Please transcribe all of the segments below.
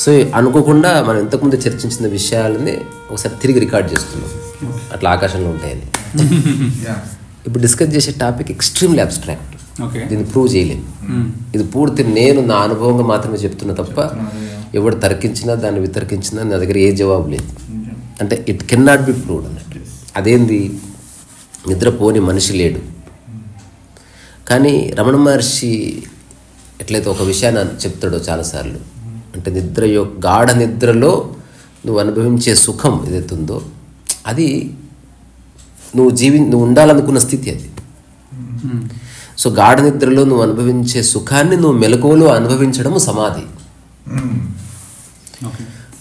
So అనుకోకుండా మనం ఇంతకుముందు చర్చించిన విషయాలని ఒకసారి తిరిగి రికార్డ్ చేస్తున్నాం, అట్లా ఆకాశంలో ఉంటాయని. ఇప్పుడు డిస్కస్ చేసే టాపిక్ ఎక్స్ట్రీమ్లీ అబ్స్ట్రాక్ట్, దీన్ని ప్రూవ్ చేయలేము. ఇది పూర్తి నేను నా అనుభవంగా మాత్రమే చెప్తున్నా తప్ప ఎవడు తర్కించినా దాన్ని వితర్కించినా నా దగ్గర ఏ జవాబు లేదు. అంటే it can not be proved అన్నట్టు. అదేంది, నిద్రపోని మనిషి లేడు. కానీ రమణ మహర్షి ఎట్లయితే ఒక విషయాన్ని చెప్తాడో చాలాసార్లు, అంటే గాఢ నిద్రలో నువ్వు అనుభవించే సుఖం ఏదైతే ఉందో అది నువ్వు ఉండాలనుకున్న స్థితి అది. సో గాఢ నిద్రలో నువ్వు అనుభవించే సుఖాన్ని నువ్వు మెలకువలో అనుభవించడము సమాధి.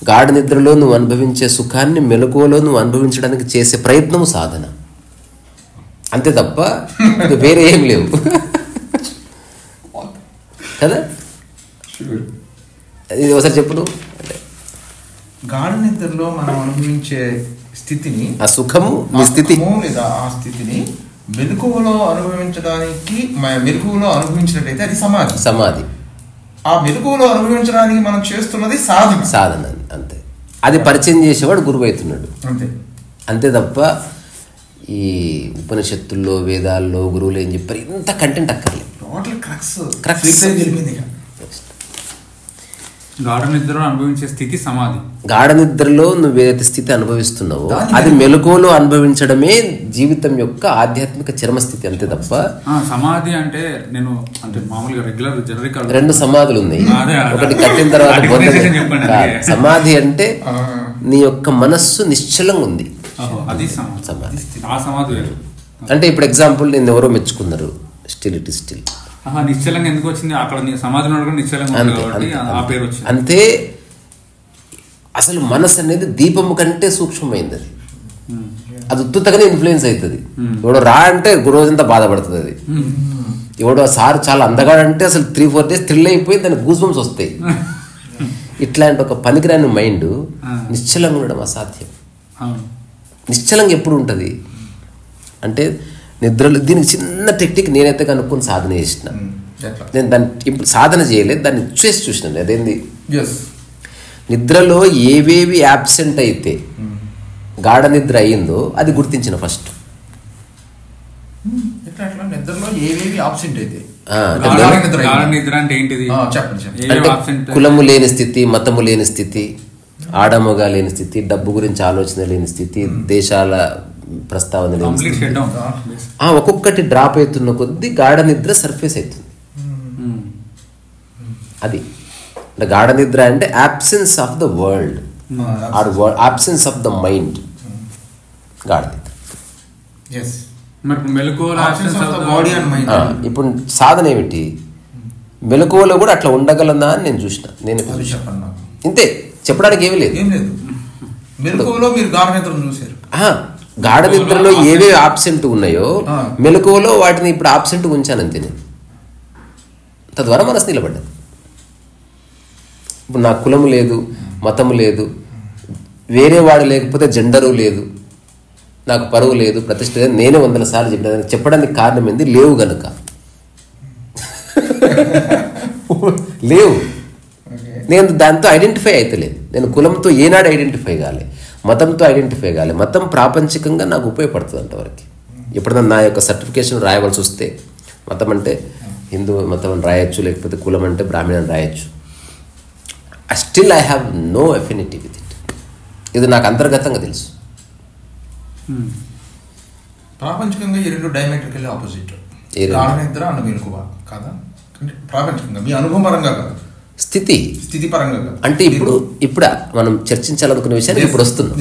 గాఢ నిద్రలో నువ్వు అనుభవించే సుఖాన్ని మెలకువలో నువ్వు అనుభవించడానికి చేసే ప్రయత్నము సాధన, అంతే తప్ప వేరే ఏం లేవు కదా. ఇది ఒకసారి చెప్పు నువ్వు. అంటే గాఢ నిద్రలో మనం అనుభవించే స్థితిని, ఆ సుఖము స్థితి లేదా ఆ స్థితిని మెలకువలో అనుభవించినట్లయితే అది సమాధి. ఆ మెలకువలో అనుభవించడానికి మనం చేస్తున్నది సాధన అంతే. అది పరిచయం చేసేవాడు గురువు అవుతున్నాడు అంతే తప్ప ఈ ఉపనిషత్తుల్లో వేదాల్లో గురువులు ఏం చెప్పారు ఇంత కంటెంట్ అక్కర్లేదు. గాఢ నిద్రలో అనుభవించే స్థితి సమాధి. గాఢ నిద్రలో నువ్వు ఏదైతే స్థితి అనుభవిస్తున్నావో అది మెలకువలో అనుభవించడమే జీవితం యొక్క ఆధ్యాత్మిక చరమస్థితి, అంతే తప్ప సమాధి అంటే నేను అంటే మామూలుగా రెగ్యులర్ జనరిక్ రెండు సమాధులు ఉన్నాయి, ఒకటి కట్టిన తర్వాత సమాధి అంటే నీ యొక్క మనస్సు నిశ్చలంగా ఉంది, సమాధి. అంటే ఇప్పుడు ఎగ్జాంపుల్ నేను ఎవరో మెచ్చుకున్నారు, స్టిల్ ఇట్ ఇస్ స్టిల్. నిశ్చలంగా ఎందుకు వచ్చింది, అక్కడ సమాధిలో అంతే. అసలు మనసు అనేది దీపము కంటే సూక్ష్మమైంది, అది ఉత్తుతగానే ఇన్ఫ్లుయెన్స్ అవుతుంది. ఎవడో రా అంటే రోజంతా బాధపడుతుంది అది. ఎవడో సార్ చాలా అందగాడంటే అసలు 3-4 days థ్రిల్ అయిపోయి దానికి గూస్ బంప్స్ వస్తాయి. ఇట్లాంటి ఒక పనికిరాని మైండ్ నిశ్చలంగా ఉండడం అసాధ్యం. నిశ్చలంగా ఎప్పుడు ఉంటుంది అంటే నిద్రలో. దీనికి చిన్న టెక్నిక్ నేనైతే కనుక్కొని సాధన చేసిన. నేను దాన్ని ఇప్పుడు సాధన చేయలేదు, దాన్ని చేసి చూసినాను. అదేంది, నిద్రలో ఏవేవి యాబ్సెంట్ అయితే గాఢ నిద్ర అయ్యిందో అది గుర్తించిన ఫస్ట్. కులము లేని స్థితి, మతము లేని స్థితి, ఆడమగా లేని స్థితి, డబ్బు గురించి ఆలోచన లేని స్థితి, దేశాల ప్రస్తావన లేని స్థితి. ఒక్కొక్కటి డ్రాప్ అవుతున్న కొద్దీ గాఢ నిద్ర సర్ఫేస్ అవుతుంది. అది గాఢ నిద్ర అంటే absence of the world or absence of the mind. గాఢ నిద్ర. ఇప్పుడు సాధన ఏమిటి, మెలకువలో కూడా అట్లా ఉండగలనా అని నేను చూసిన. నేను ఇంతే, చెప్పడానికి ఏమీ లేదు. గాఢ నిద్రలో ఏవేవి ఆబ్సెంట్ ఉన్నాయో మెలకువలో వాటిని ఇప్పుడు ఆబ్సెంట్ ఉంచానంతే నేను. తద్వారా మనసు నిలబడ్డా. ఇప్పుడు నాకు కులము లేదు, మతము లేదు, వేరే వాడు లేకపోతే జెండరు లేదు, నాకు పరువు లేదు, ప్రతిష్ట లేదు. నేనే 100 సార్లు చెప్పడానికి కారణం ఏంది, లేవు గనుక. లేవు, నేను దాంతో ఐడెంటిఫై అవుతలేదు. నేను కులంతో ఏనాడు ఐడెంటిఫై కాలే, మతంతో ఐడెంటిఫై కాలే. మతం ప్రాపంచికంగా నాకు ఉపయోగపడుతుంది అంతవరకు. ఎప్పుడైనా నా యొక్క సర్టిఫికేషన్ రాయవలసి వస్తే మతం అంటే హిందూ మతం అని రాయొచ్చు, లేకపోతే కులం అంటే బ్రాహ్మణ అని రాయొచ్చు. Still I have no affinity with it. ఇది నాకు అంతర్గతంగా తెలుసు. ప్రాపంచికంగా ఈ రెండు డైమెట్రికల్లీ ఆపోజిట్. నిద్ర అన్న మెలకువ కాదా, ప్రాపంచికంగా మీ అనుభవం పరంగా కాదు, స్థితి పరంగా కాదు. అంటే ఇప్పుడు మనం చర్చించాలనుకున్న విషయానికి ఇప్పుడు వస్తున్నాం.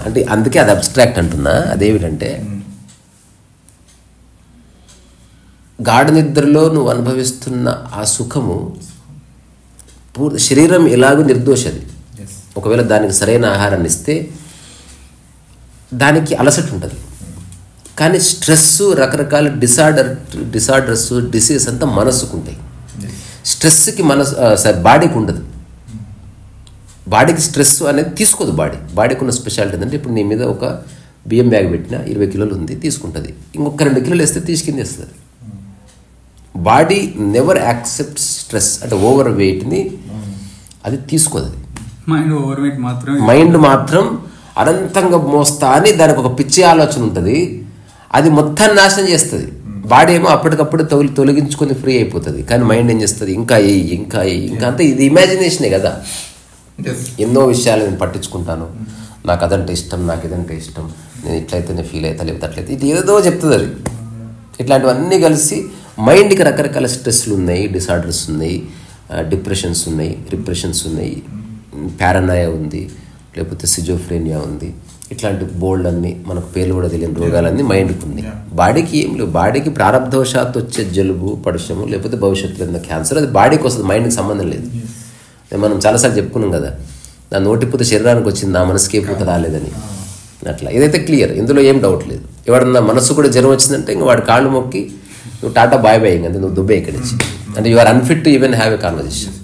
అంటే అందుకే అది అబ్స్ట్రాక్ట్ అంటున్నా. అదేమిటంటే గాఢ నిద్రలో నువ్వు అనుభవిస్తున్న ఆ సుఖము శరీరం ఎలాగో నిర్దోషది. ఒకవేళ దానికి సరైన ఆహారాన్ని ఇస్తే దానికి అలసట ఉంటుంది. కానీ స్ట్రెస్, రకరకాల డిసార్డర్స్, డిసీజ్ అంతా మనసుకు ఉంటాయి. స్ట్రెస్కి బాడీకి ఉండదు. బాడీకి స్ట్రెస్ అనేది తీసుకోదు. బాడీకి ఉన్న స్పెషాలిటీ ఏంటంటే ఇప్పుడు నీ మీద ఒక బియ్యం బ్యాగ్ పెట్టినా 20 కిలోలు ఉంది, తీసుకుంటుంది. ఇంకొక 2 కిలోలు వేస్తే తీసుకుందేస్తుంది. Body never accept stress. అంటే ఓవర్ వెయిట్ని అది తీసుకోదు. అది మైండ్ మాత్రం అనంతంగా మోస్తా అని దానికి ఒక పిచ్చి ఆలోచన ఉంటుంది, అది మొత్తాన్ని నాశనం చేస్తుంది. బాడీ ఏమో అప్పటికప్పుడు తొలగించుకొని ఫ్రీ అయిపోతుంది, కానీ మైండ్ ఏం చేస్తుంది, ఇంకా అంతా ఇది ఇమాజినేషనే కదా. ఎన్నో విషయాలు నేను పట్టించుకుంటాను, నాకు అదంటే ఇష్టం, నాకు ఇదంటే ఇష్టం, నేను ఇట్లయితేనే ఫీల్ అవుతా, లేకపోతే అట్లయితే ఇది ఏదో చెప్తుంది అది. ఇట్లాంటివన్నీ కలిసి మైండ్కి రకరకాల స్ట్రెస్లు ఉన్నాయి, డిసార్డర్స్ ఉన్నాయి, డిప్రెషన్స్ ఉన్నాయి, రిప్రెషన్స్ ఉన్నాయి, పారానాయా ఉంది, లేకపోతే సిజోఫ్రేనియా ఉంది. ఇట్లాంటి బోల్డ్ అన్ని మనకు పేర్లు కూడా తెలియని రోగాలన్నీ మైండ్కి ఉంది. బాడీకి ఏం లేవు. బాడీకి ప్రారంభవశాత్తు వచ్చే జలుబు, పడిశము, లేకపోతే భవిష్యత్తులో ఉన్న క్యాన్సర్, అది బాడీకి వస్తుంది, మైండ్కి సంబంధం లేదు. మనం చాలాసార్లు చెప్పుకున్నాం కదా, నా నోటిపూత శరీరానికి వచ్చింది, నా మనసుకి ఏ పూత రాలేదని. అట్లా ఇదైతే క్లియర్, ఇందులో ఏం డౌట్ లేదు. ఎవడన్నా మనసు కూడా జ్వరం వచ్చిందంటే ఇంకా వాడి కాళ్ళు మొక్కి నువ్వు టాటా బాయ్ బాయ్, అంటే నువ్వు దుబ్బే ఇక్కడి నుంచి, అంటే you are unfit to even have a conversation.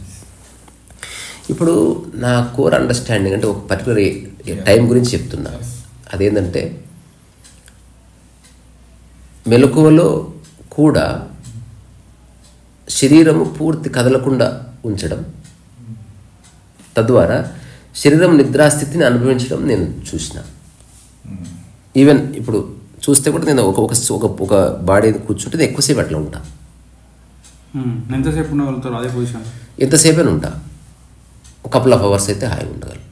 ఇప్పుడు నా కోర్ అండర్స్టాండింగ్ అంటే ఒక పర్టికులర్ టైం గురించి చెప్తున్నా. అదేంటంటే మెలకువలో కూడా శరీరము పూర్తి కదలకుండా ఉంచడం, తద్వారా శరీరం నిద్రాస్థితిని అనుభవించడం నేను చూసిన. ఈవెన్ ఇప్పుడు చూస్తే కూడా నేను ఒక బాడీని కూర్చుంటే ఎక్కువసేపు అట్లా ఉంటా. ఎంతసేపు ఉంటా, ఒక కపుల్ ఆఫ్ అవర్స్ అయితే హాయిగా ఉండగలను.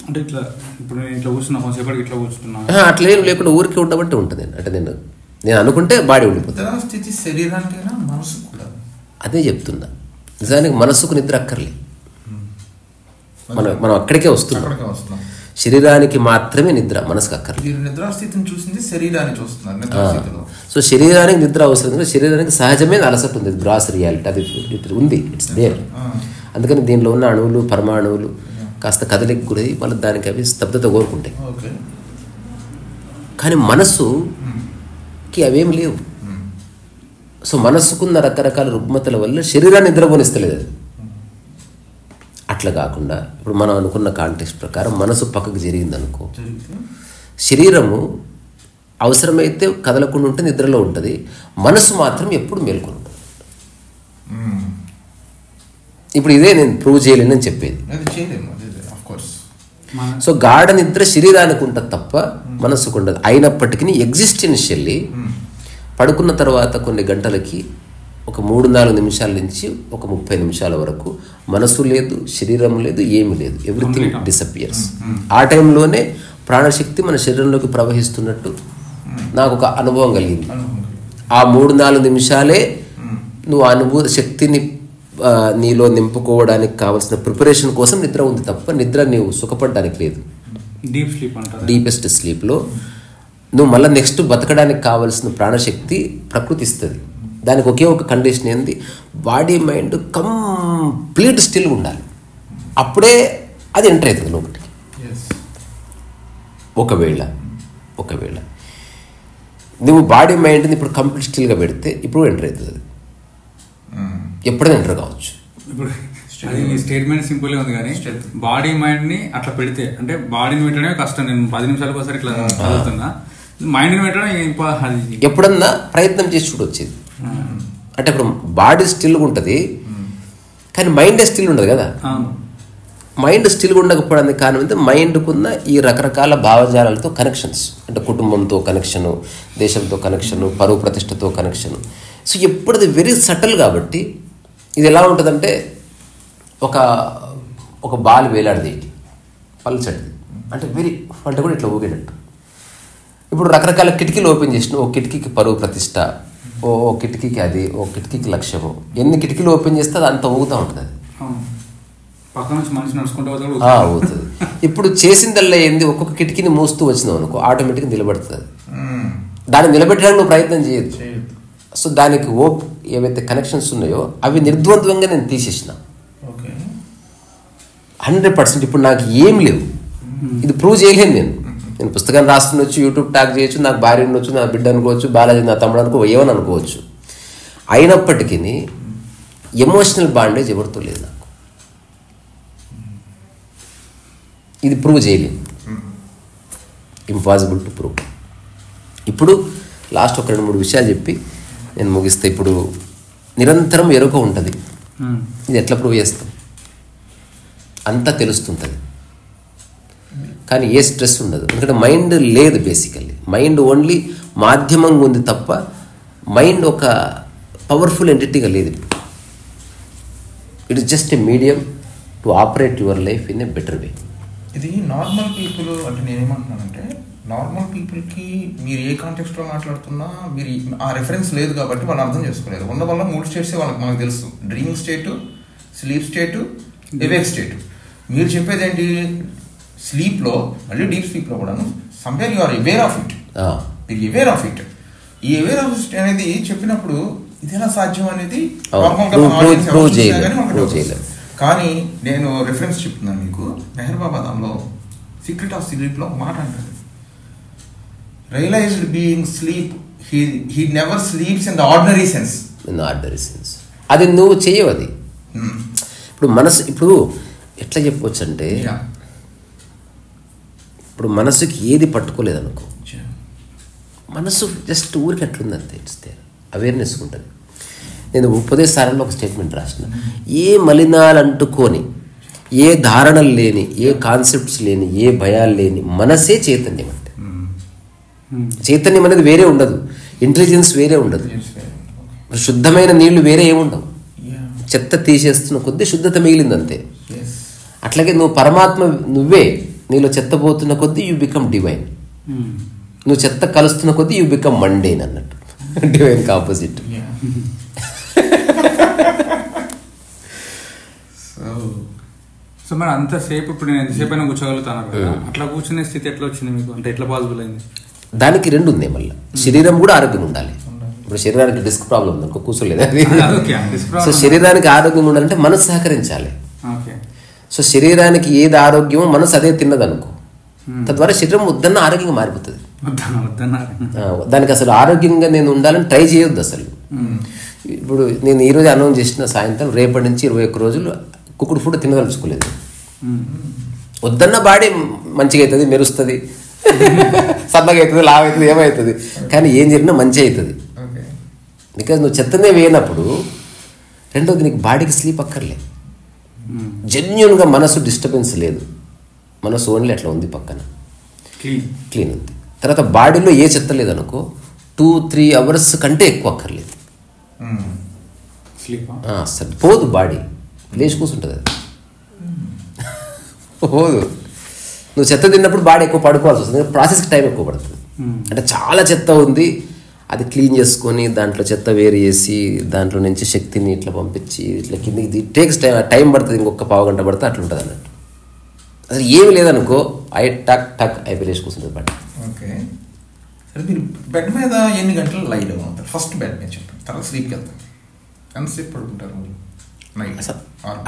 అంటే ఇట్లా ఇప్పుడు నేను ఇట్లా కూర్చున్నా, ఇట్లా కూర్చుంటున్నా, అట్లా ఏం లేకుండా ఊరికి ఉండబట్టి ఉంటుంది. అంటే నేను అనుకుంటే బాడీ ఉండిపోతుంది. శరీరానికైనా మనసు కూడా అదే చెప్తున్నా. నిజానికి మనసుకు నిద్ర అక్కర్లే, మనం అక్కడికే వస్తున్నాం. శరీరానికి మాత్రమే నిద్ర, మనసుకు అక్కర్లేదు. నిద్రాస్థితిని చూసింది శరీరాన్ని చూస్తున్నారు. సో శరీరానికి నిద్ర అవసరం, శరీరానికి సహజమైన అలసట ఉంది, గ్రాస్ రియాలిటీ అది ఉంది, ఇట్స్ దేర్. అందుకని దీనిలో ఉన్న అణువులు, పరమాణువులు కాస్త కదలికి గురై మళ్ళీ దానికి అవి స్తబ్దత కోరుకుంటాయి. కానీ మనసుకి అవేమి లేవు. సో మనసుకున్న రకరకాల రుగ్మతల వల్ల శరీరాన్ని నిద్రపోనిస్తలేదు అది. అట్లా కాకుండా ఇప్పుడు మనం అనుకున్న కాంటెక్స్ట్ ప్రకారం మనసు పక్కకు జరిగిందనుకో, శరీరము అవసరమైతే కదలకుండా ఉంటే నిద్రలో ఉంటుంది, మనసు మాత్రం ఎప్పుడు మేల్కొని ఉంటుంది. ఇప్పుడు ఇదే నేను ప్రూవ్ చేయలేనని చెప్పేది. సో గాఢ నిద్ర శరీరానికి ఉంటుంది తప్ప మనసుకు ఉండదు. అయినప్పటికీ ఎగ్జిస్టెన్షియల్లీ పడుకున్న తర్వాత కొన్ని గంటలకి ఒక 3-4 నిమిషాల నుంచి ఒక 30 నిమిషాల వరకు మనసు లేదు, శరీరం లేదు, ఏమీ లేదు, ఎవ్రీథింగ్ డిసపియర్స్. ఆ టైంలోనే ప్రాణశక్తి మన శరీరంలోకి ప్రవహిస్తున్నట్టు నాకు ఒక అనుభవం కలిగింది. ఆ 3-4 నిమిషాలే నువ్వు అనుభూతి శక్తిని నీలో నింపుకోవడానికి కావాల్సిన ప్రిపరేషన్ కోసం నిద్ర ఉంది తప్ప నిద్ర నీవు సుఖపడడానికి లేదు. డీపెస్ట్ స్లీప్లో నువ్వు మళ్ళీ నెక్స్ట్ బతకడానికి కావాల్సిన ప్రాణశక్తి ప్రకృతి ఇస్తుంది. దానికి ఒకే ఒక కండిషన్ ఏంది, బాడీ మైండ్ కంప్లీట్ స్టిల్ ఉండాలి, అప్పుడే అది ఎంటర్ అవుతుంది లోపలికి. ఒకవేళ నువ్వు బాడీ మైండ్ని ఇప్పుడు కంప్లీట్ స్టిల్గా పెడితే ఇప్పుడు ఎంటర్ అవుతుంది, అది ఎప్పుడైనా ఎంటర్ కావచ్చు. ఇప్పుడు స్టేట్మెంట్ సింపుల్గా ఉంది, కానీ బాడీ మైండ్ని అట్లా పెడితే అంటే బాడీని పెట్టడమే కష్టం. నేను 10 నిమిషాలకు ఒకసారి ఇట్లా చదువుతున్నా, మైండ్ని పెట్టడం ఎప్పుడన్నా ప్రయత్నం చేసి చూడొచ్చేది. అంటే ఇప్పుడు బాడీ స్టిల్గా ఉంటుంది కానీ మైండే స్టిల్ ఉండదు కదా. మైండ్ స్టిల్గా ఉండకపోవడానికి కారణం అంటే మైండ్కున్న ఈ రకరకాల భావజాలాలతో కనెక్షన్స్, అంటే కుటుంబంతో కనెక్షను, దేశంతో కనెక్షను, పరువు ప్రతిష్టతో కనెక్షను. సో ఎప్పుడది వెరీ సటిల్ కాబట్టి ఇది ఎలా ఉంటుందంటే ఒక బాల్ వేలాడిది పల్చటిది, అంటే వెరీ అంటే కూడా ఇట్లా ఊగేటట్టు. ఇప్పుడు రకరకాల కిటికీలు ఓపెన్ చేసిన, ఓ కిటికీకి పరువు ప్రతిష్ట, ఓ కిటికీకి అది, ఓ కిటికీకి లక్ష్యము, ఎన్ని కిటికీలు ఓపెన్ చేస్తే అది అంత ఊగుతూ ఉంటుంది. అది ఊగుతుంది. ఇప్పుడు చేసిందల్లా ఏంది, ఒక్కొక్క కిటికీని మూస్తూ వచ్చినావు అనుకో ఆటోమేటిక్గా నిలబడుతుంది. అది దాన్ని నిలబెట్టడానికి నువ్వు ప్రయత్నం చేయొద్దు. సో దానికి ఏవైతే కనెక్షన్స్ ఉన్నాయో అవి నిర్ద్వంద్వంగా నేను తీసేసిన 100%. ఇప్పుడు నాకు ఏం లేవు, ఇది ప్రూవ్ చేయలేను. నేను పుస్తకాన్ని రాస్తుండొచ్చు, యూట్యూబ్ టాక్ చేయొచ్చు, నాకు భార్య ఉండొచ్చు, నా బిడ్డ అనుకోవచ్చు, బాలాజీ నా తమ్ముడు ఏమని అనుకోవచ్చు. అయినప్పటికీ ఎమోషనల్ బాండేజ్ ఎవరితో లేదు నాకు, ఇది ప్రూవ్ చేయలేను, ఇంపాసిబుల్ టు ప్రూవ్. ఇప్పుడు లాస్ట్ ఒక 2-3 విషయాలు చెప్పి నేను ముగిస్తే, ఇప్పుడు నిరంతరం ఎరుక ఉంటుంది, ఇది ఎట్లా ప్రూవ్ చేస్తాం? అంతా తెలుస్తుంటుంది. కానీ ఏ స్ట్రెస్ ఉండదు, ఎందుకంటే మైండ్ లేదు. బేసికల్లీ మైండ్ ఓన్లీ మాధ్యమంగా ఉంది తప్ప మైండ్ ఒక పవర్ఫుల్ ఎంటిటీగా లేదు. It is just a medium to operate your life in a better way. ఇది నార్మల్ పీపుల్ అంటే నేనేమంటున్నానంటే, నార్మల్ పీపుల్కి మీరు ఏ కాంటెక్స్ట్లో మాట్లాడుతున్నా మీరు ఆ రెఫరెన్స్ లేదు కాబట్టి వాళ్ళు అర్థం చేసుకోలేదు. ఉన్న వల్ల 3 స్టేట్సే మనకు తెలుసు: dreaming state, sleep state, awake state. మీరు చెప్పేది ఏంటి? స్లీప్లో మళ్ళీ డీప్ స్లీప్లో కూడాను somewhere you are aware of it. మీరు అవేర్ ఆఫ్ ఇట్. ఈ అవేర్ ఆఫ్ ఇట్ అనేది చెప్పినప్పుడు ఇది ఎలా సాధ్యం అనేది కానీ నేను రిఫరెన్స్ చెప్తున్నాను మీకు. మెహర్ బాబా దానిలో సీక్రెట్ ఆఫ్ స్లీప్లో మాట అంటారు, realized being sleep he never sleeps in the ordinary sense. అది నువ్వు చేయవు. అది ఇప్పుడు మనసు, ఇప్పుడు ఎట్లా చెప్పవచ్చు అంటే, ఇప్పుడు మనసుకి ఏది పట్టుకోలేదు అనుకో, మనసు జస్ట్ ఊరికి ఎట్లుంది అంతే. ఇట్స్ దేర్, అవేర్నెస్ ఉంటుంది. నేను ఉపదేశాలలో ఒక స్టేట్మెంట్ రాసిన, ఏ మలినాలు అంటుకొని, ఏ ధారణలు లేని, ఏ కాన్సెప్ట్స్ లేని, ఏ భయాలు లేని మనసే చైతన్యం అంటే. చైతన్యం అనేది వేరే ఉండదు, ఇంటెలిజెన్స్ వేరే ఉండదు, శుద్ధమైన నీళ్లు వేరే ఏముండవు. చెత్త తీసేస్తున్న కొద్దీ శుద్ధత మిగిలింది అంతే. అట్లాగే నువ్వు పరమాత్మ నువ్వే, నీలో చెత్త పోతున్న కొద్దీ యూ బికమ్ డివైన్. నువ్వు చెత్త కలుస్తున్న కొద్దీ యూ బికమ్ మండేన్ అన్నట్టు, డివైన్కి ఆపోజిట్. సో మరి అంతసేపు ఇప్పుడు నేను ఎంతసేపు అయినా కూర్చోగలుగుతాను కదా, అట్లా కూర్చునే స్థితి ఎట్లా వచ్చింది మీకు? అంటే ఎట్లా పాసిబుల్ అయింది? దానికి 2 ఉంది. మళ్ళీ శరీరం కూడా ఆరోగ్యంగా ఉండాలి. ఇప్పుడు శరీరానికి డిస్క్ ప్రాబ్లం ఉంది అనుకో, కూర్చోలేదు. సో శరీరానికి ఆరోగ్యం ఉండాలంటే మనసు సహకరించాలి. సో శరీరానికి ఏది ఆరోగ్యమో మనసు అదే తిన్నదనుకో, తద్వారా శరీరం వద్దన్న ఆరోగ్యంగా మారిపోతుంది. దానికి అసలు ఆరోగ్యంగా నేను ఉండాలని ట్రై చేయొద్దు అసలు. ఇప్పుడు నేను ఈరోజు అనౌన్స్ చేసిన సాయంత్రం, రేపటి నుంచి 21 రోజులు కుక్కుడు ఫుడ్ తినదలుచుకోలేదు. వద్దన్న బాడీ మంచిగా అవుతుంది, మెరుస్తుంది, సన్నగా అవుతుంది, లావు అవుతుంది, ఏమవుతుంది, కానీ ఏం జరిగినా మంచి అవుతుంది. బికాజ్ నువ్వు చెత్తనే వేయనప్పుడు. రెండోది, నీకు బాడీకి స్లీప్ అక్కర్లే, జెన్యున్గా మనసు డిస్టర్బెన్స్ లేదు, మనసు ఓన్లీ అట్లా ఉంది, పక్కన క్లీన్ ఉంది. తర్వాత బాడీలో ఏ చెత్త లేదనుకో, 2-3 అవర్స్ కంటే ఎక్కువ అక్కర్లేదు. అసలు పోదు, బాడీ లేచి కూర్చుంటుంది. అది పోదు. నువ్వు చెత్త తిన్నప్పుడు బాడీ ఎక్కువ పడుకోవాల్సి వస్తుంది, ప్రాసెస్కి టైం ఎక్కువ పడుతుంది. అంటే చాలా చెత్త ఉంది, అది క్లీన్ చేసుకొని దాంట్లో చెత్త వేరు చేసి దాంట్లో నుంచి శక్తిని ఇట్లా పంపించి ఇట్లా కిందికి టేక్స్ టైం పడుతుంది, ఇంకొక పావు గంట పడితే అట్లా ఉంటుంది అన్నట్టు. అసలు ఏమి లేదనుకో, టక్ అయిపోయి లేచి కూర్చుంటుంది బాడీ. ఓకే, సరే. మీరు బెడ్ మీద ఎన్ని గంటలు లైట్ అవుతారు? ఫస్ట్ బెడ్ మీద చెప్పండి, తర్వాత స్లీప్కి వెళ్తాం. ఎంతసేపు పడుకుంటారు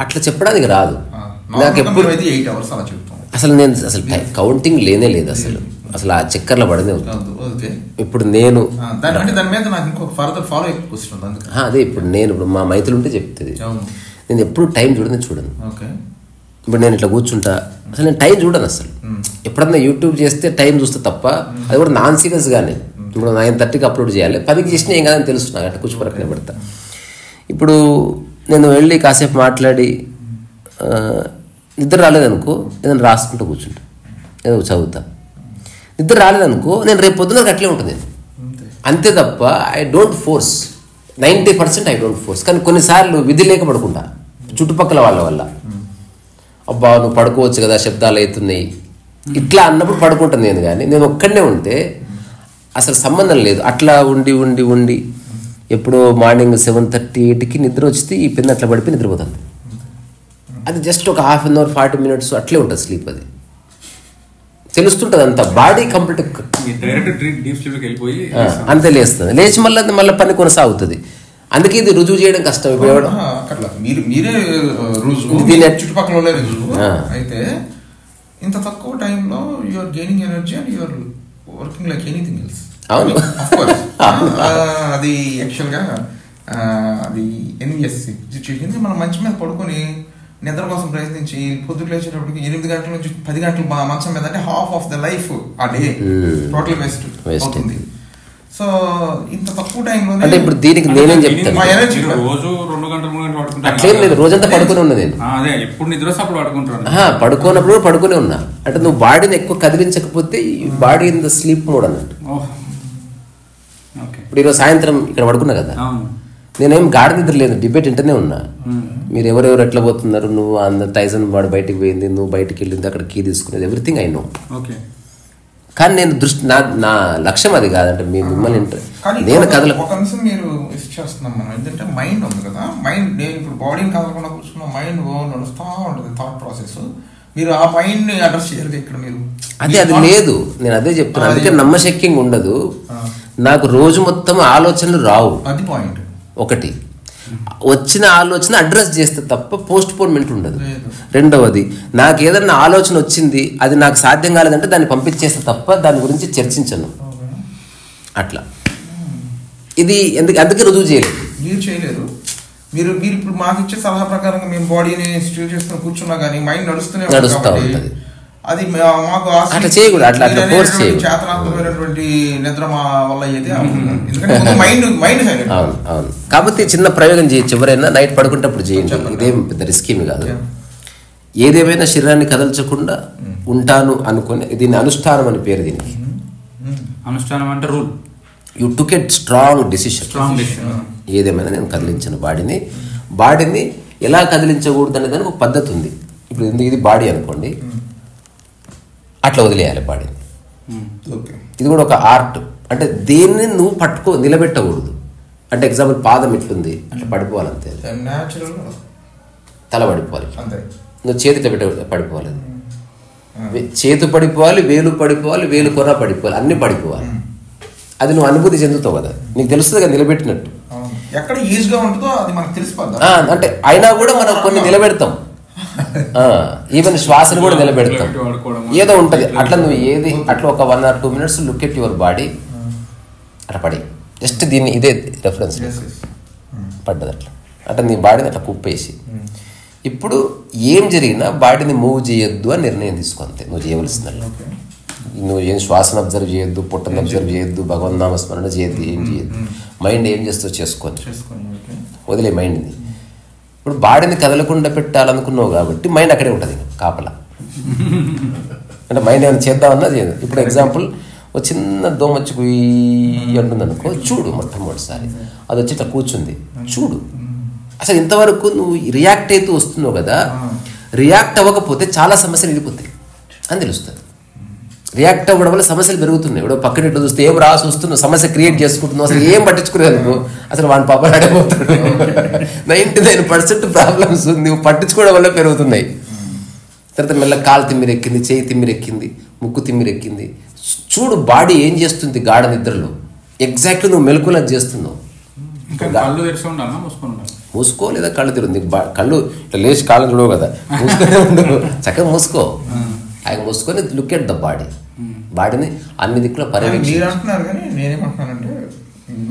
అట్లా చెప్పడానికి రాదు నాకు. ఎప్పుడు 8 hours అలా చెప్తాం. అసలు నేను అసలు కౌంటింగ్ లేనే లేదు అసలు. అసలు ఆ చక్కర్లో పడదే. ఇప్పుడు నేను అదే ఇప్పుడు మా మైతులు ఉంటే చెప్తుంది, నేను ఎప్పుడు టైం చూడను. ఇప్పుడు నేను ఇట్లా కూర్చుంటా, అసలు నేను టైం చూడను అసలు. ఎప్పుడన్నా యూట్యూబ్ చేస్తే టైం చూస్తే తప్ప, అది కూడా నాన్ సీరియస్గానే. ఇప్పుడు 9:30కి అప్లోడ్ చేయాలి, 10కి చేసినా ఏం కాదని తెలుసు నాకు, అట్లా కూర్చోపరకనే పెడతా. ఇప్పుడు నేను వెళ్ళి కాసేపు మాట్లాడి నిద్ర రాలేదనుకో, ఏదైనా రాసుకుంటూ కూర్చుంటా, ఏదో చదువుతా. నిద్ర రాలేదనుకో, నేను రేపు పొద్దున అట్లే ఉంటుంది నేను, అంతే తప్ప I don't force. 90% I don't force. కానీ కొన్నిసార్లు విధి లేక పడుకుంటా, చుట్టుపక్కల వాళ్ళ వల్ల. అబ్బా నువ్వు పడుకోవచ్చు కదా, శబ్దాలు అవుతున్నాయి ఇట్లా అన్నప్పుడు పడుకుంటాను నేను. కానీ నేను ఒక్కడనే ఉంటే అసలు సంబంధం లేదు. అట్లా ఉండి ఉండి ఉండి ఎప్పుడో మార్నింగ్ 7:30-8కి నిద్ర వచ్చితే ఈ పెన్ను అట్లా పడిపోయి నిద్రపోతుంది. అది జస్ట్ ఒక 1/2 hour 40 minutes అట్లే ఉంటుంది స్లీప్. అది తెలుస్తుంటుంది అంత, బాడీ కంప్లీట్ అంతే లేస్తుంది. లేచి మళ్ళీ పని కొనసాగుతుంది. అందుకే ఇది రుజువు చేయడం కష్టం. చుట్టుపక్కల అయితే ఇంత తక్కువ టైంలో you're gaining energy and you're working like anything else. అవును, అది యాక్చువల్గా అది ఎన్విఎస్ సిచ్యువేషన్. మనం మంచి మీద పడుకొని నిద్ర కోసం ప్రయత్నించి పొద్దుకు లేచేటప్పటికి 8 గంటల నుంచి 10 గంటలు మంచం మీద, అంటే హాఫ్ ఆఫ్ ద లైఫ్ ఆ డే టోటల్ వేస్ట్ అవుతుంది. సో ఇంత తక్కువ టైంలో అంటే ఇప్పుడు దీనికి నేనేం చెప్తాను, రోజు 2 గంటలు 3 గంటలు పడుకుంటాను. అట్లేం లేదు, రోజంతా పడుకుని ఉన్నా నేను. అదే ఎప్పుడు నిద్ర వస్తే అప్పుడు పడుకుంటాను. పడుకోనప్పుడు పడుకునే ఉన్నా. అంటే నువ్వు బాడీని ఎక్కువ కదిలించకపోతే body in the sleep mode అన్నట్టు. ఇప్పుడు ఈరోజు సాయంత్రం ఇక్కడ పడుకున్నా కదా, నేనేం గాఢ నిద్ర లేదు, డిబేట్ ఇంటనే ఉన్నా. మీరు ఎవరెవరు ఎట్లా పోతున్నారు, నువ్వు అందరు టైసన్ వాడు బయటికి పోయింది, నువ్వు బయటికి వెళ్ళింది, అక్కడ కీ తీసుకునేది, ఎవ్రీథింగ్ ఐ నో. కానీ నేను నా లక్ష్యం అది కాదంటే మిమ్మల్ని నేను కదల ఒక అంశం మీరు చేస్తున్నాం మనం ఏంటంటే మైండ్ ఉంది కదా, మైండ్ నేను ఇప్పుడు బాడీని కదలకుండా కూర్చున్న మైండ్ నడుస్తూ ఉంటుంది థాట్ ప్రాసెస్. మీరు ఆ మైండ్ ని అడ్రస్ చేయరు ఇక్కడ మీరు. అది లేదు, నేను అదే చెప్తున్నాను. అందుకే నమ్మశక్యంగా ఉండదు నాకు, రోజు మొత్తం ఆలోచనలు రావు. అది పాయింట్ ఒకటి. వచ్చిన ఆలోచన అడ్రస్ చేస్తే తప్ప పోస్ట్ పోన్మెంట్ ఉండదు. రెండవది, నాకు ఏదన్నా ఆలోచన వచ్చింది, అది నాకు సాధ్యం కాలేదంటే దాన్ని పంపించేస్తే తప్ప దాని గురించి చర్చించను. అట్లా ఇది అందుకే రుజువు చేయలేదు. మీరు చేయలేదు. మీరు ఇప్పుడు మాకు ఇచ్చే సలహా ప్రకారంగా మేము బాడీని స్టిల్ చేసుకుని కూర్చున్నా కానీ మైండ్ నడుస్తూ ఉంటుంది. అది మాకు అట్లా చేయకూడదు, అట్లా ఫోర్స్ చేయకూడదు. చేతనాత్మకమైనటువంటి నిద్ర మా వల్ల అయితే ఎందుకంటే మైండ్ అవును. కాబట్టి చిన్న ప్రయోగం చేయొచ్చు, ఎవరైనా నైట్ పడుకుంటప్పుడు చేయండి. ఇదేం పెద్ద రిస్కీమి కాదు. ఏదేమైనా శరీరాన్ని కదల్చకుండా ఉంటాను అనుకుని, దీన్ని అనుష్ఠానం అని పేరు. దీనికి అనుష్ఠానం అంటే rule. You took at strong decision. ఏదేమైనా నేను కదిలించిన బాడీని ఎలా కదిలించకూడదు అనే దానికి ఒక పద్ధతి ఉంది. ఇప్పుడు ఇది బాడీ అనుకోండి, అట్లా వదిలేయాలి బాడీని. ఇది కూడా ఒక ఆర్ట్. అంటే దేన్ని నువ్వు నిలబెట్టకూడదు. అంటే ఎగ్జాంపుల్ పాదం ఇట్లుంది, అట్లా పడిపోవాలి అంతే. తల పడిపోవాలి, నువ్వు చేతి పడిపోవాలి, చేతు పడిపోవాలి, వేలు పడిపోవాలి, వేలు కొర పడిపోవాలి, అన్ని పడిపోవాలి. అది నువ్వు అనుభూతి చెందుతావు కదా, నీకు తెలుస్తుంది కదా నిలబెట్టినట్టు. ఎక్కడ ఈజీగా ఉంటుందో అది మనకు తెలిసిపోద్ది. అంటే అయినా కూడా మనం కొన్ని నిలబెడతాం, ఈవెన్ శ్వాసను కూడా నిలబెడతాం. ఏదో ఉంటుంది అట్లా. నువ్వు ఏది అట్లా ఒక 1 or 2 minutes look at your body. అట్లా పడి జస్ట్ దీన్ని ఇదే రెఫరెన్స్ పడ్డది అట్లా. అంటే నీ బాడీని అట్లా కుప్పేసి ఇప్పుడు ఏం జరిగినా బాడీని మూవ్ చేయొద్దు అని నిర్ణయం తీసుకో, అంతే నువ్వు చేయవలసిందల్లా. నువ్వు ఏం శ్వాసను అబ్జర్వ్ చేయొద్దు, పుట్టను అబ్జర్వ్ చేయొద్దు, భగవన్నామ స్మరణ చేయొద్దు, ఏం చేయొద్దు. మైండ్ ఏం చేస్తో చేసుకొని వదిలే మైండ్ని. ఇప్పుడు బాడీని కదలకుండా పెట్టాలనుకున్నావు కాబట్టి మైండ్ అక్కడే ఉంటుంది కాపలా. అంటే మైండ్ ఏమైనా చేద్దామన్నా చేయదు. ఇప్పుడు ఎగ్జాంపుల్ ఒక చిన్న దోమ వచ్చి అంటుంది అనుకో, చూడు మొట్టమొదటిసారి అది వచ్చి ఇట్లా కూర్చుంది, చూడు. అసలు ఇంతవరకు నువ్వు రియాక్ట్ అవుతూ వస్తున్నావు కదా, రియాక్ట్ అవ్వకపోతే చాలా సమస్యలు వెళ్ళిపోతాయి అని తెలుస్తుంది. రియాక్ట్ అవ్వడం వల్ల సమస్యలు పెరుగుతున్నాయి. ఇప్పుడు పక్కన ఇట్లా చూస్తే ఏం చూస్తున్నావు, సమస్య క్రియేట్ చేసుకుంటున్నావు, అసలు ఏం పట్టించుకునేందుకు, అసలు వాడిని పాప అడగబోతాడు. 99% ప్రాబ్లమ్స్ నువ్వు పట్టించుకోవడం వల్ల పెరుగుతున్నాయి. తర్వాత మెల్ల కాలు తిమ్మిరెక్కింది, చేయి తిమ్మిరెక్కింది, ముక్కు తిమ్మిరెక్కింది. చూడు బాడీ ఏం చేస్తుంది గాఢ నిద్రలో. ఎగ్జాక్ట్లీ నువ్వు మెలకువలా చేస్తున్నావు. మూసుకో లేదా కళ్ళు తిరుగు. కళ్ళు ఇట్లా లేచి కాళ్ళు చూడవు కదా, మూసుకొని ఉండవు, చక్కగా మూసుకో. ఆయన మూసుకొని లుక్ ఎట్ ద బాడీని అన్ని దిక్కులో పర్యవేక్షణ. మీరు అంటున్నారు కానీ నేనేమంటున్నానంటే,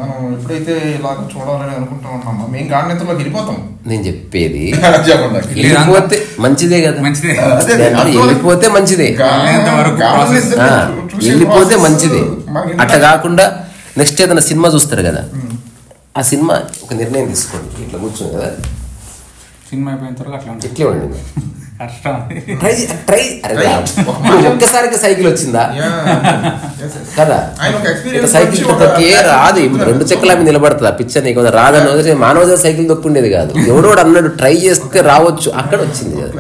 మనం ఎప్పుడైతే ఇలాగ చూడాలని అనుకుంటా ఉన్నామో మేము గాఢ నిద్రలోకి వెళ్ళిపోతాం. నేను చెప్పేది వెళ్ళిపోతే మంచిదే కదా, వెళ్ళిపోతే మంచిదే, వెళ్ళిపోతే మంచిదే. అట్లా కాకుండా నెక్స్ట్ ఏదైనా సినిమా చూస్తారు కదా, ఆ సినిమా ఒక నిర్ణయం తీసుకోండి. ఇట్లా కూర్చొని కదా, సినిమా అయిపోయిన తర్వాత అట్లా ఇట్లే ఉండి ఒక్కసారికి సైకిల్ వచ్చిందా కదా, సైకిల్ తొక్కే రాదు. 2 చక్రాల మీద నిలబడుతుంది ఆ పిక్చర్. నీకు రాదని మానవ సైకిల్ తొక్కుండేది కాదు, ఎవడోడు అన్నాడు ట్రై చేస్తే రావచ్చు, అక్కడ వచ్చింది కదా.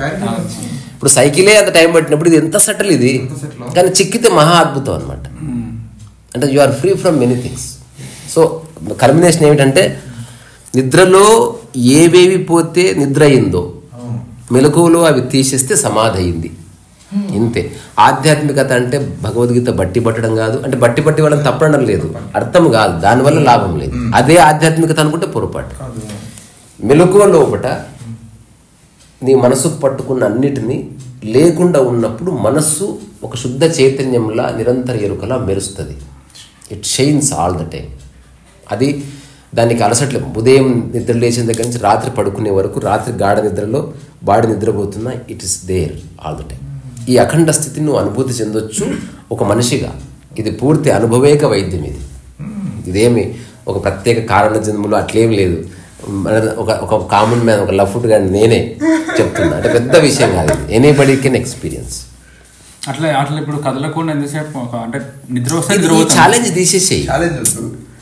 ఇప్పుడు సైకిలే అంత టైం పట్టినప్పుడు ఇది ఎంత సెటిల్ ఇది, కానీ చిక్కితే మహా అద్భుతం అనమాట. అంటే you are free from many things. So culmination ఏమిటంటే, నిద్రలో ఏవేవి పోతే నిద్ర అయిందో మెలకువలో అవి తీసేస్తే సమాధి అయింది, ఇంతే. ఆధ్యాత్మికత అంటే భగవద్గీత బట్టి పట్టడం కాదు. అంటే బట్టి వాళ్ళని తప్పడం లేదు, అర్థం కాదు, దానివల్ల లాభం లేదు. అదే ఆధ్యాత్మికత అనుకుంటే పొరపాటు. మెలకువ లోపట నీ మనసు పట్టుకున్న అన్నిటినీ లేకుండా ఉన్నప్పుడు మనస్సు ఒక శుద్ధ చైతన్యంలా నిరంతర ఎరుకలా మెరుస్తుంది. It shines all the time. అది దానికి అలసట్లే. ఉదయం నిద్ర లేచిన దగ్గర నుంచి రాత్రి పడుకునే వరకు, రాత్రి గాఢ నిద్రలో బాడీ నిద్రపోతున్నా, it is there all the time. ఈ అఖండ స్థితిని నువ్వు అనుభూతి చెందొచ్చు ఒక మనిషిగా. ఇది పూర్తి అనుభవేక వైద్యం. ఇది ఇదేమి ఒక ప్రత్యేక కారణ జన్మలు అట్లేం లేదు. ఒక కామన్ మ్యాన్, ఒక లఫ్ట్ గాని నేనే చెప్తున్నా, అంటే పెద్ద విషయం కాదు. Anybody can experience. అట్లా ఇప్పుడు కదలకుండా ఎంతసేపు అంటే నిద్ర వస్తే ఛాలెంజ్ తీసేసేయి.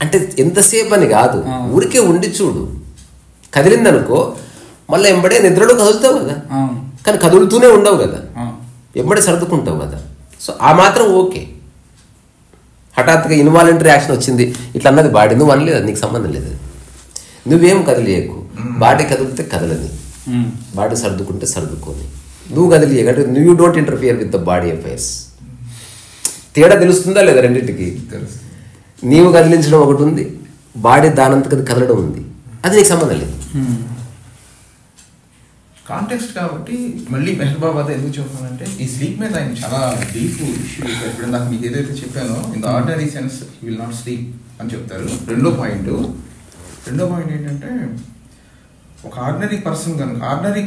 అంటే ఎంతసేపు అని కాదు, ఊరికే ఉండి చూడు. కదిలిందనుకో మళ్ళీ ఎంబడే నిద్రలో కదులుతావు కదా, కానీ కదులుతూనే ఉండవు కదా, ఎంబడే సర్దుకుంటావు కదా. సో ఆ మాత్రం ఓకే. హఠాత్తుగా ఇన్వాలంటరీ యాక్షన్ వచ్చింది ఇట్లా అన్నది బాడీ, నువ్వు అనలేదు, నీకు సంబంధం లేదు. నువ్వేం కదిలియకు, బాడీ కదిలితే కదలని, బాడీ సర్దుకుంటే సర్దుకొని, నువ్వు కదిలియక అంటే నువ్వు don't interfere with the body affairs. తేడా తెలుస్తుందా లేదా రెండింటికి? నీవు కదిలించడం ఒకటి ఉంది, బాడీ దానంతకది కదలడం ఉంది, అది నీకు సంబంధం లేదు. కాంటెక్స్ట్ కాబట్టి మళ్ళీ మెహర్ బాబా ఎందుకు చెప్తానంటే ఈ స్లీప్ మీద ఆయన చాలా డీప్ ఇష్యూ. ఇప్పుడు నాకు మీకు ఏదైతే చెప్పానో, in the ordinary sense he will not sleep అని చెప్తారు. రెండో పాయింట్ ఏంటంటే ఒక ఆర్డినరీ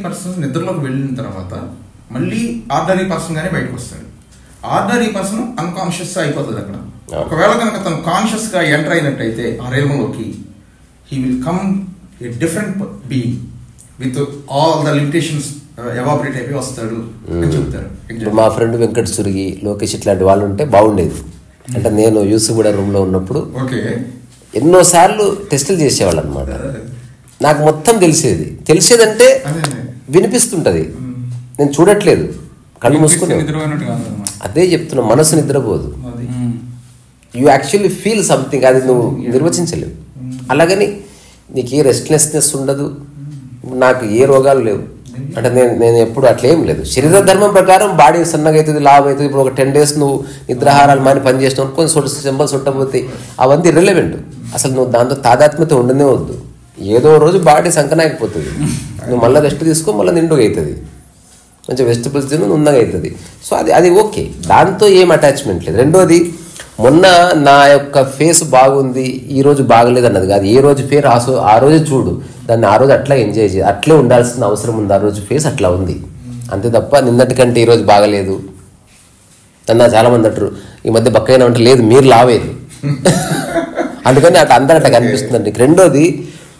పర్సన్ నిద్రలోకి వెళ్ళిన తర్వాత మళ్ళీ ఆర్డినరీ పర్సన్ గానే బయటకు వస్తాడు. ఆర్డినరీ పర్సన్ అన్కాన్షియస్ అయిపోతుంది అక్కడ. ఒకవేళ కనుక తను కాన్షియస్ గా ఎంటర్ అయినట్టయితే ఆ రేల్లోకి, he will come a different being with all the limitations evaporate అయిపోయి వస్తాడు అని చెప్తారు. మా ఫ్రెండ్ వెంకట్ సురిగి, లోకేష్ ఇట్లాంటి వాళ్ళు ఉంటే బాగుండేది. అంటే నేను యూసుఫ్గూడ రూమ్లో ఉన్నప్పుడు ఎన్నోసార్లు టెస్టులు చేసేవాళ్ళు అనమాట. నాకు మొత్తం తెలిసేదంటే వినిపిస్తుంటది, నేను చూడట్లేదు, కళ్ళు మూసుకుని. అదే చెప్తున్నా, మనసు నిద్రపోదు. యూ యాక్చువల్లీ ఫీల్ సంథింగ్, అది నువ్వు నిర్వచించలేవు. అలాగని నీకు ఏ రెస్ట్లెస్నెస్ ఉండదు, నాకు ఏ రోగాలు లేవు. అంటే నేను ఎప్పుడు అట్లేం లేదు. శరీర ధర్మం ప్రకారం బాడీ సన్నగా అవుతుంది, లాభ అవుతుంది. ఇప్పుడు ఒక 10 days నువ్వు నిద్రాహారాలు మాని పని చేసినావు, కొంచెం సింబల్స్ ఉండబోతాయి, అవన్నీ ఇర్రెలెవెంట్. అసలు నువ్వు దాంతో తాదాత్మ్యత ఉండనే వద్దు. ఏదో రోజు బాడీ సంకనాకపోతుంది, నువ్వు మళ్ళీ రెస్ట్ తీసుకో, మళ్ళీ నిండుగా అవుతుంది, కొంచెం వెజిటబుల్స్ తిను ఉన్నగా అవుతుంది. సో అది ఓకే, దాంతో ఏం అటాచ్మెంట్ లేదు. రెండోది, మొన్న నా యొక్క ఫేస్ బాగుంది, ఈ రోజు బాగలేదు అన్నది కాదు. ఏ రోజు ఫేస్ ఆ రోజు చూడు, దాన్ని ఆ రోజు అట్లా ఎంజాయ్ చేయి. అట్లే ఉండాల్సిన అవసరం ఉంది, ఆ రోజు ఫేస్ అట్లా ఉంది అంతే తప్ప నిన్నటికంటే ఈరోజు బాగలేదు. నన్ను చాలామంది అంటారు ఈ మధ్య బక్కైనా అంటే, లేదు మీరు లావేది అందుకని అందరూ అట్లా కనిపిస్తుందండి. రెండోది,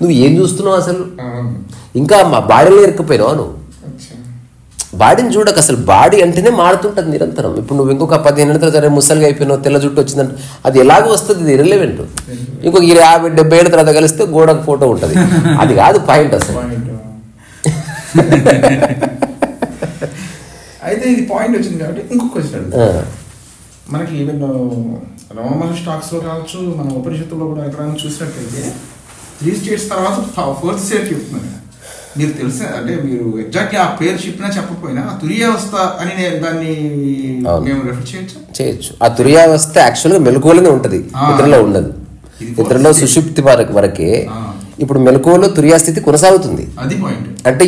నువ్వు ఏం చూస్తున్నావు అసలు, ఇంకా మా బాడీలో ఇరుక్కుపోయినావు నువ్వు. బాడీని చూడక, అసలు బాడీ అంటేనే మారుతుంటుంది నిరంతరం. ఇప్పుడు నువ్వు ఇంకొక 15 ఏళ్ళ తర్వాత ముసలిగా అయిపోయినావు, తెల్ల జుట్టు వచ్చిందంటే అది ఎలాగో వస్తుంది, ఇది ఇర్రెలెవెంట్. ఇంకొక 50-70 ఏళ్ళ తర్వాత కలిస్తే గోడకు ఫోటో ఉంటుంది, అది కాదు పాయింట్ అసలు. అయితే ఇది పాయింట్ వచ్చింది కాబట్టి ఇంకొక క్వశ్చన్, మనకి ఈవెన్ నార్మల్ స్టాక్స్ లో కావచ్చు, మన ఉపనిషత్తులో కూడా ఎక్కడైనా చూసినట్లయితే 3 states తర్వాత 4th state చెప్తున్నాను. మీరు తెలుసు అంటే, మీరు ఎగ్జాక్ట్లీ ఆ పేరు చెప్పినా చెప్పకపోయినా తురియావస్థ అని దాన్ని మేము రెఫర్ చేయొచ్చు. ఆ తురియావస్థ యాక్చువల్గా మెలకువలోనే ఉంటుంది, నిద్రలో ఉండదు. నిద్రలో సుషుప్తి వరకే. ఇప్పుడు మెలకువలో తురియాస్థితి కొనసాగుతుంది. అంటే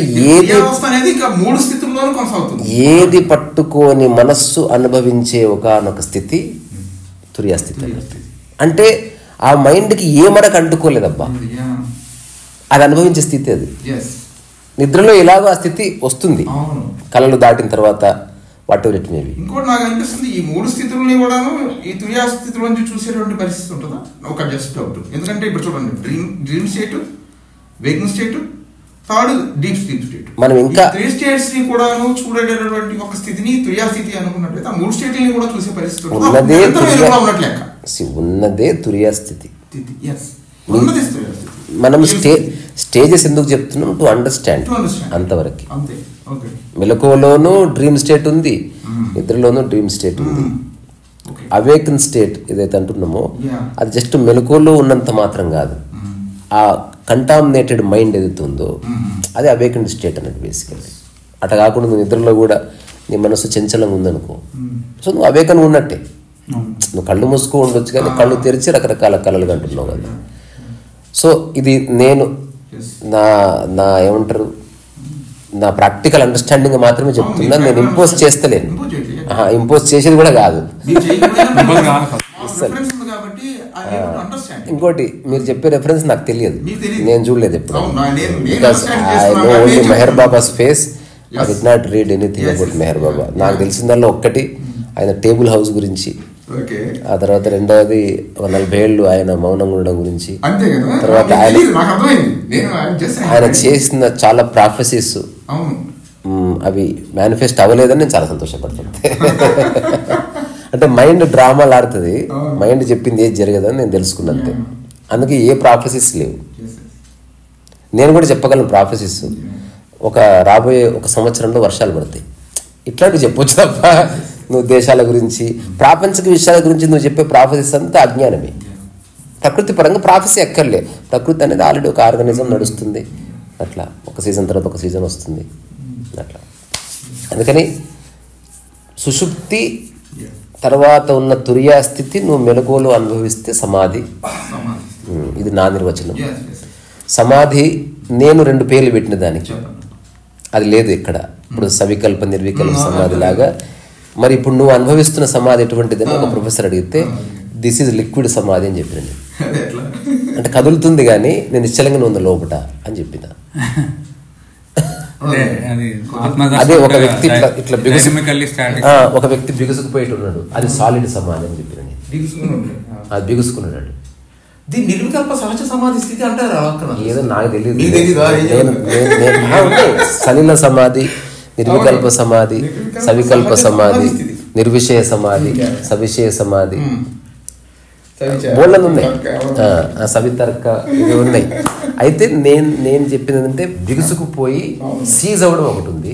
ఏది పట్టుకొని మనస్సు అనుభవించే ఒకనొక స్థితి తురియాస్థితి. అంటే ఆ మైండ్కి ఏ మరకు అంటుకోలేదబ్బా, అది అనుభవించే స్థితి. అది నిద్రలో ఎలాగో ఆ స్థితి వస్తుంది, కళలు దాటిన తర్వాత. What ever it may be. ఇంకోటి నాకు అనిపిస్తుంది, ఈ 3 స్థితులని కూడాను ఈ తురియా స్థితిలో నుంచి చూసేటువంటి పరిస్థితి ఉంటుందా? ఒక జస్ట్ డౌట్. ఎందుకంటే ఇప్పుడు చూడండి, dream state, waking state, third deep sleep state. మనం ఇంకా 3 states ని కూడాను చూడేటటువంటి ఒక స్థితిని తురియా స్థితి అనుకున్నట్లయితే ఆ 3 states కూడా చూసే పరిస్థితి ఉన్నదే తురియా స్థితి. ఉన్నది మనం స్టేజెస్ ఎందుకు చెప్తున్నాం? టు అండర్స్టాండ్ అంతవరకు. మెలకువలోనూ డ్రీమ్ స్టేట్ ఉంది, నిద్రలోనూ డ్రీమ్ స్టేట్ ఉంది. అవేకన్ స్టేట్ ఏదైతే అంటున్నామో అది జస్ట్ మెలకువలో ఉన్నంత మాత్రం కాదు. ఆ కంటామినేటెడ్ మైండ్ ఏదైతే ఉందో అది అవేకన్ స్టేట్ అనేది బేసికల్లీ. అట్లా కాకుండా నువ్వు నిద్రలో కూడా నీ మనసు చంచలంగా ఉందనుకో, సో నువ్వు అవేకన్ ఉన్నట్టే. నువ్వు కళ్ళు మూసుకో ఉండొచ్చు కానీ కళ్ళు తెరిచి రకరకాల కళలు కంటున్నావు కదా. సో ఇది నేను నా ఏమంటారు, నా ప్రాక్టికల్ అండర్స్టాండింగ్ మాత్రమే చెప్తున్నా. నేను ఇంపోజ్ చేస్తలేను, ఇంపోజ్ చేసేది కూడా కాదు. ఇంకోటి, మీరు చెప్పే రెఫరెన్స్ నాకు తెలియదు, నేను చూడలేదు ఎప్పుడు. Because I know only Meher Baba's face. I did not read anything about Meher Baba. నాకు తెలిసిందల్లో ఒక్కటి, ఆయన టేబుల్ హౌస్ గురించి ఆ తర్వాత రెండవది 40 ఏళ్ళు ఆయన మౌనంగా ఉండడం గురించి. అంతే కదా. తర్వాత ఆయన చేసిన చాలా ప్రాఫెసీస్ అవి మేనిఫెస్ట్ అవ్వలేదని నేను చాలా సంతోషపడుతుంది. అంటే మైండ్ డ్రామాలు ఆడుతుంది, మైండ్ చెప్పింది ఏది జరగదని నేను తెలుసుకున్నంతే. అందుకే ఏ ప్రాఫెసీస్ లేవు. నేను కూడా చెప్పగలను ప్రాఫెసీస్. రాబోయే 1 సంవత్సరంలో వర్షాలు పడతాయి ఇట్లాంటివి చెప్పొచ్చు తప్ప నువ్వు దేశాల గురించి ప్రాపంచిక విషయాల గురించి నువ్వు చెప్పే ప్రాఫెసీస్ అంతా అజ్ఞానమే. ప్రకృతి పరంగా ప్రాఫెసీ ఎక్కర్లే. ప్రకృతి అనేది ఆల్రెడీ ఒక ఆర్గనిజం నడుస్తుంది. అట్లా ఒక సీజన్ తర్వాత ఒక సీజన్ వస్తుంది అట్లా. అందుకని సుషుప్తి తర్వాత ఉన్న తురియా స్థితి నువ్వు మెలకువలో అనుభవిస్తే సమాధి. ఇది నా నిర్వచనం. సమాధి నేను 2 పేర్లు పెట్టిన దానికి అది లేదు ఇక్కడ. ఇప్పుడు సవికల్ప నిర్వికల్ప సమాధి లాగా. మరి ఇప్పుడు నువ్వు అనుభవిస్తున్న సమాధి ఎటువంటిదని ఒక ప్రొఫెసర్ అడిగితే దిస్ ఈజ్ లిక్విడ్ సమాధి అని చెప్పిన. అంటే కదులుతుంది కానీ నేను నిశ్చలంగా ఉంది లోపట అని చెప్పిన. అదే ఒక వ్యక్తి ఇట్లా ఒక వ్యక్తి బిగుసుకుపోయి ఉన్నాడు, అది సాలిడ్ సమాధి అని చెప్పిన. అది బిగుసుకున్నాడు. నిర్వికల్ప సహజ సమాధి స్థితి అంటారు. ఏదో నాకు తెలియదు. సలిల సమాధి, నిర్వికల్ప సమాధి, సవికల్ప సమాధి, నిర్విషయ సమాధి, సవిషయ సమాధి, బోళ్ళని ఉన్నాయి, సవితర్క ఇవి ఉన్నాయి. అయితే నేను చెప్పింది ఏంటంటే బిగుసుకుపోయి సీజ్ అవ్వడం ఒకటి ఉంది.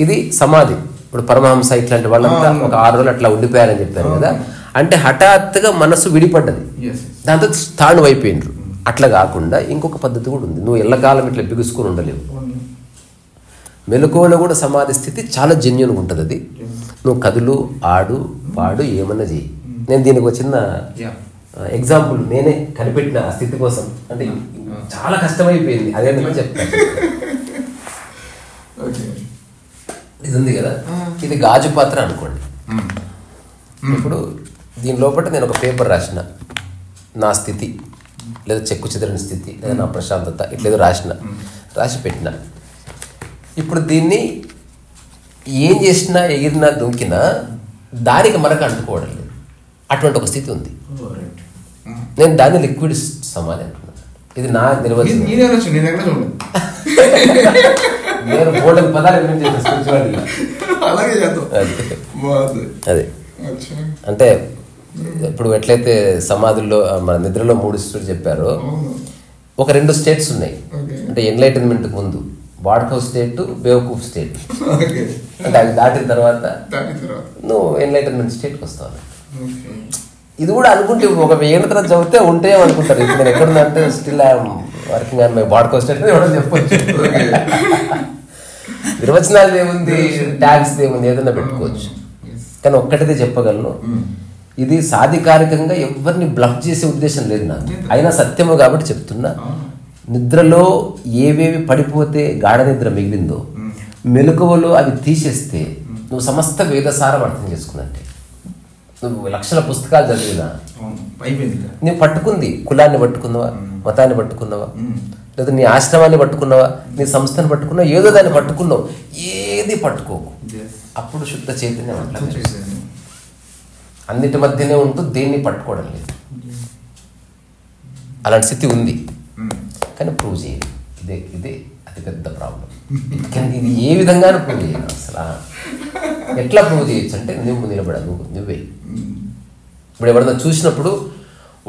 ఇది సమాధి. ఇప్పుడు పరమహంస ఇట్లాంటి వాళ్ళంతా ఒక 6 రోజులు అట్లా ఉండిపోయారని చెప్పారు కదా. అంటే హఠాత్తుగా మనసు విడిపడ్డది, దాంతో తాను అయిపోయినరు. అట్లా కాకుండా ఇంకొక పద్ధతి కూడా ఉంది. నువ్వు ఎల్లకాలం ఇట్లా బిగుసుకొని ఉండలేవు. మెలకువలో కూడా సమాధి స్థితి చాలా జెన్యూన్గా ఉంటుంది. అది నువ్వు కదులు, ఆడు, పాడు, ఏమన్నా చెయ్యి. నేను దీనికి ఒక చిన్న ఎగ్జాంపుల్ నేనే కనిపెట్టిన ఆ స్థితి కోసం. అంటే చాలా కష్టమైపోయింది, అదేందుకని చెప్తాను. ఇది ఉంది కదా, ఇది గాజు పాత్ర అనుకోండి. ఇప్పుడు దీని లోపల నేను ఒక పేపర్ రాసిన, నా స్థితి లేదా చెక్కు చెదరని స్థితి లేదా నా ప్రశాంతత ఇట్లేదో రాసి పెట్టిన. ఇప్పుడు దీన్ని ఏం చేసినా ఎగిరినా దుంకినా దానికి మరొక అంటుకోవడం లేదు. అటువంటి ఒక స్థితి ఉంది. నేను దాన్ని లిక్విడ్ సమాధి అంటున్నాను. ఇది నా నిర్వచనం. నేను బోర్డు పదాలు అదే. అంటే ఇప్పుడు ఎట్లయితే సమాధుల్లో మన నిద్రలో 3 స్టేట్స్ చెప్పారో, ఒక 2 స్టేట్స్ ఉన్నాయి. అంటే ఎన్లైటన్మెంట్ ముందు వాడ్కౌ స్టేట్, బేవకూఫ్ స్టేట్. అంటే అది దాటిన తర్వాత నువ్వు ఎన్లైటన్మెంట్ స్టేట్కి వస్తావు. ఇది కూడా అనుకుంటే ఒక 1000 తర్వాత చదివితే ఉంటే అనుకుంటారు. ఇప్పుడు నేను ఎక్కడున్నా అంటే still I'm working on my వాడ్కౌ స్టేట్ ఎవడో చెప్పొచ్చు. నిర్వచనాలు ఏముంది, ట్యాగ్స్ ఏముంది, ఏదైనా పెట్టుకోవచ్చు. కానీ ఒక్కటిదే చెప్పగలను, ఇది సాధికారికంగా ఎవరిని బ్లఫ్ చేసే ఉద్దేశం లేదు నాకు. అయినా సత్యము కాబట్టి చెప్తున్నా. నిద్రలో ఏవేవి పడిపోతే గాఢ నిద్ర మిగిలిందో మెలకువలో అవి తీసేస్తే నువ్వు సమస్త వేదసారం అర్థం చేసుకున్నట్టే. నువ్వు లక్షల పుస్తకాలు చదివినా నువ్వు పట్టుకుంది కులాన్ని పట్టుకున్నావా, మతాన్ని పట్టుకున్నావా, లేదా నీ ఆశ్రమాన్ని పట్టుకున్నావా, నీ సంస్థను పట్టుకున్నావా, ఏదో దాన్ని పట్టుకున్నావు. ఏది పట్టుకోకు, అప్పుడు శుద్ధ చైతన్యం అట్లా అన్నిటి మధ్యనే ఉంటూ దేన్ని పట్టుకోవడం లేదు. అలాంటి స్థితి ఉంది కానీ ప్రూవ్ చేయదు. ఇదే అతిపెద్ద ప్రాబ్లం. కానీ ఇది ఏ విధంగానూ ప్రూవ్ చేయను. అసలు ఎట్లా ప్రూవ్ చేయొచ్చు అంటే నువ్వు నిలబడదు, నువ్వే. ఇప్పుడు ఎవరైనా చూసినప్పుడు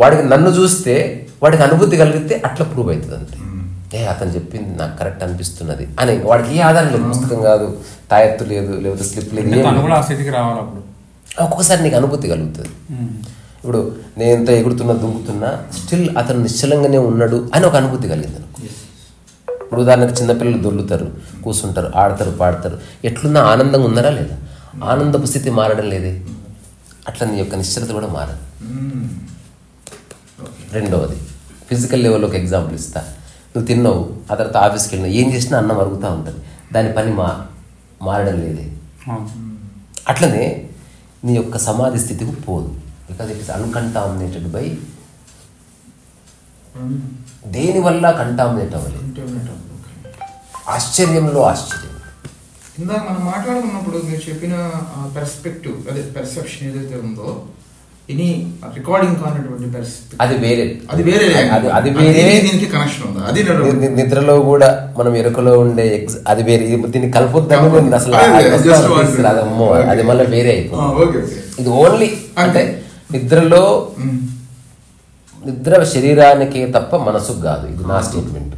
వాడికి నన్ను చూస్తే వాడికి అనుభూతి కలిగితే అట్లా ప్రూవ్ అవుతుంది. అంతే. అతను చెప్పింది నాకు కరెక్ట్ అనిపిస్తున్నది అని వాడికి ఏ ఆధారం లేదు. పుస్తకం కాదు, తాయెత్తు లేదు, లేకపోతే స్లిప్ లేదు. ఒక్కొక్కసారి నీకు అనుభూతి కలుగుతుంది. ఇప్పుడు నేను ఎంత ఎగురుతున్నా దుంకుతున్నా స్టిల్ అతను నిశ్చలంగానే ఉన్నాడు అని ఒక అనుభూతి కలిగింది అనుకో. ఇప్పుడు ఉదాహరణకు చిన్నపిల్లలు దొర్లుతారు, కూర్చుంటారు, ఆడతారు, పాడతారు. ఎట్లున్నా ఆనందంగా ఉన్నారా లేదా? ఆనందపు స్థితి మారడం లేదే. అట్లా నీ యొక్క నిశ్చలత కూడా మారదు. రెండవది ఫిజికల్ లెవెల్లో ఒక ఎగ్జాంపుల్ ఇస్తా. నువ్వు తిన్నావు, ఆ తర్వాత ఆఫీస్కి వెళ్ళినావు, ఏం చేసినా అన్నం అరుగుతూ ఉంటుంది, దాని పని మారడం లేదే. అట్లనే నీ యొక్క సమాధి స్థితికి పోదు. Because it is uncontaminated by దేనివల్ల కంటామినేట్ అవ్వలేదు. ఆశ్చర్యంలో ఆశ్చర్యం. ఇందాక మనం మాట్లాడుకున్నప్పుడు మీరు చెప్పిన పర్స్పెక్టివ్, అదే పర్సెప్షన్ ఏదైతే ఉందో, ఎనీ రికార్డింగ్ కానటువంటి పర్స్పెక్టివ్, అది వేరే, అది వేరే, అది వేరే. దీనికి కనెక్షన్ ఉందా? అది నిద్రలో కూడా మనం ఎరుకలో ఉండే అది వేరే. దీన్ని కలపొద్దని నేను అసలు అమ్మో, అది మళ్ళీ వేరే అయిపోయింది. ఇది ఓన్లీ అంటే నిద్రలో, నిద్ర శరీరానికే తప్ప మనసుకు కాదు. ఇది నా స్టేట్మెంట్.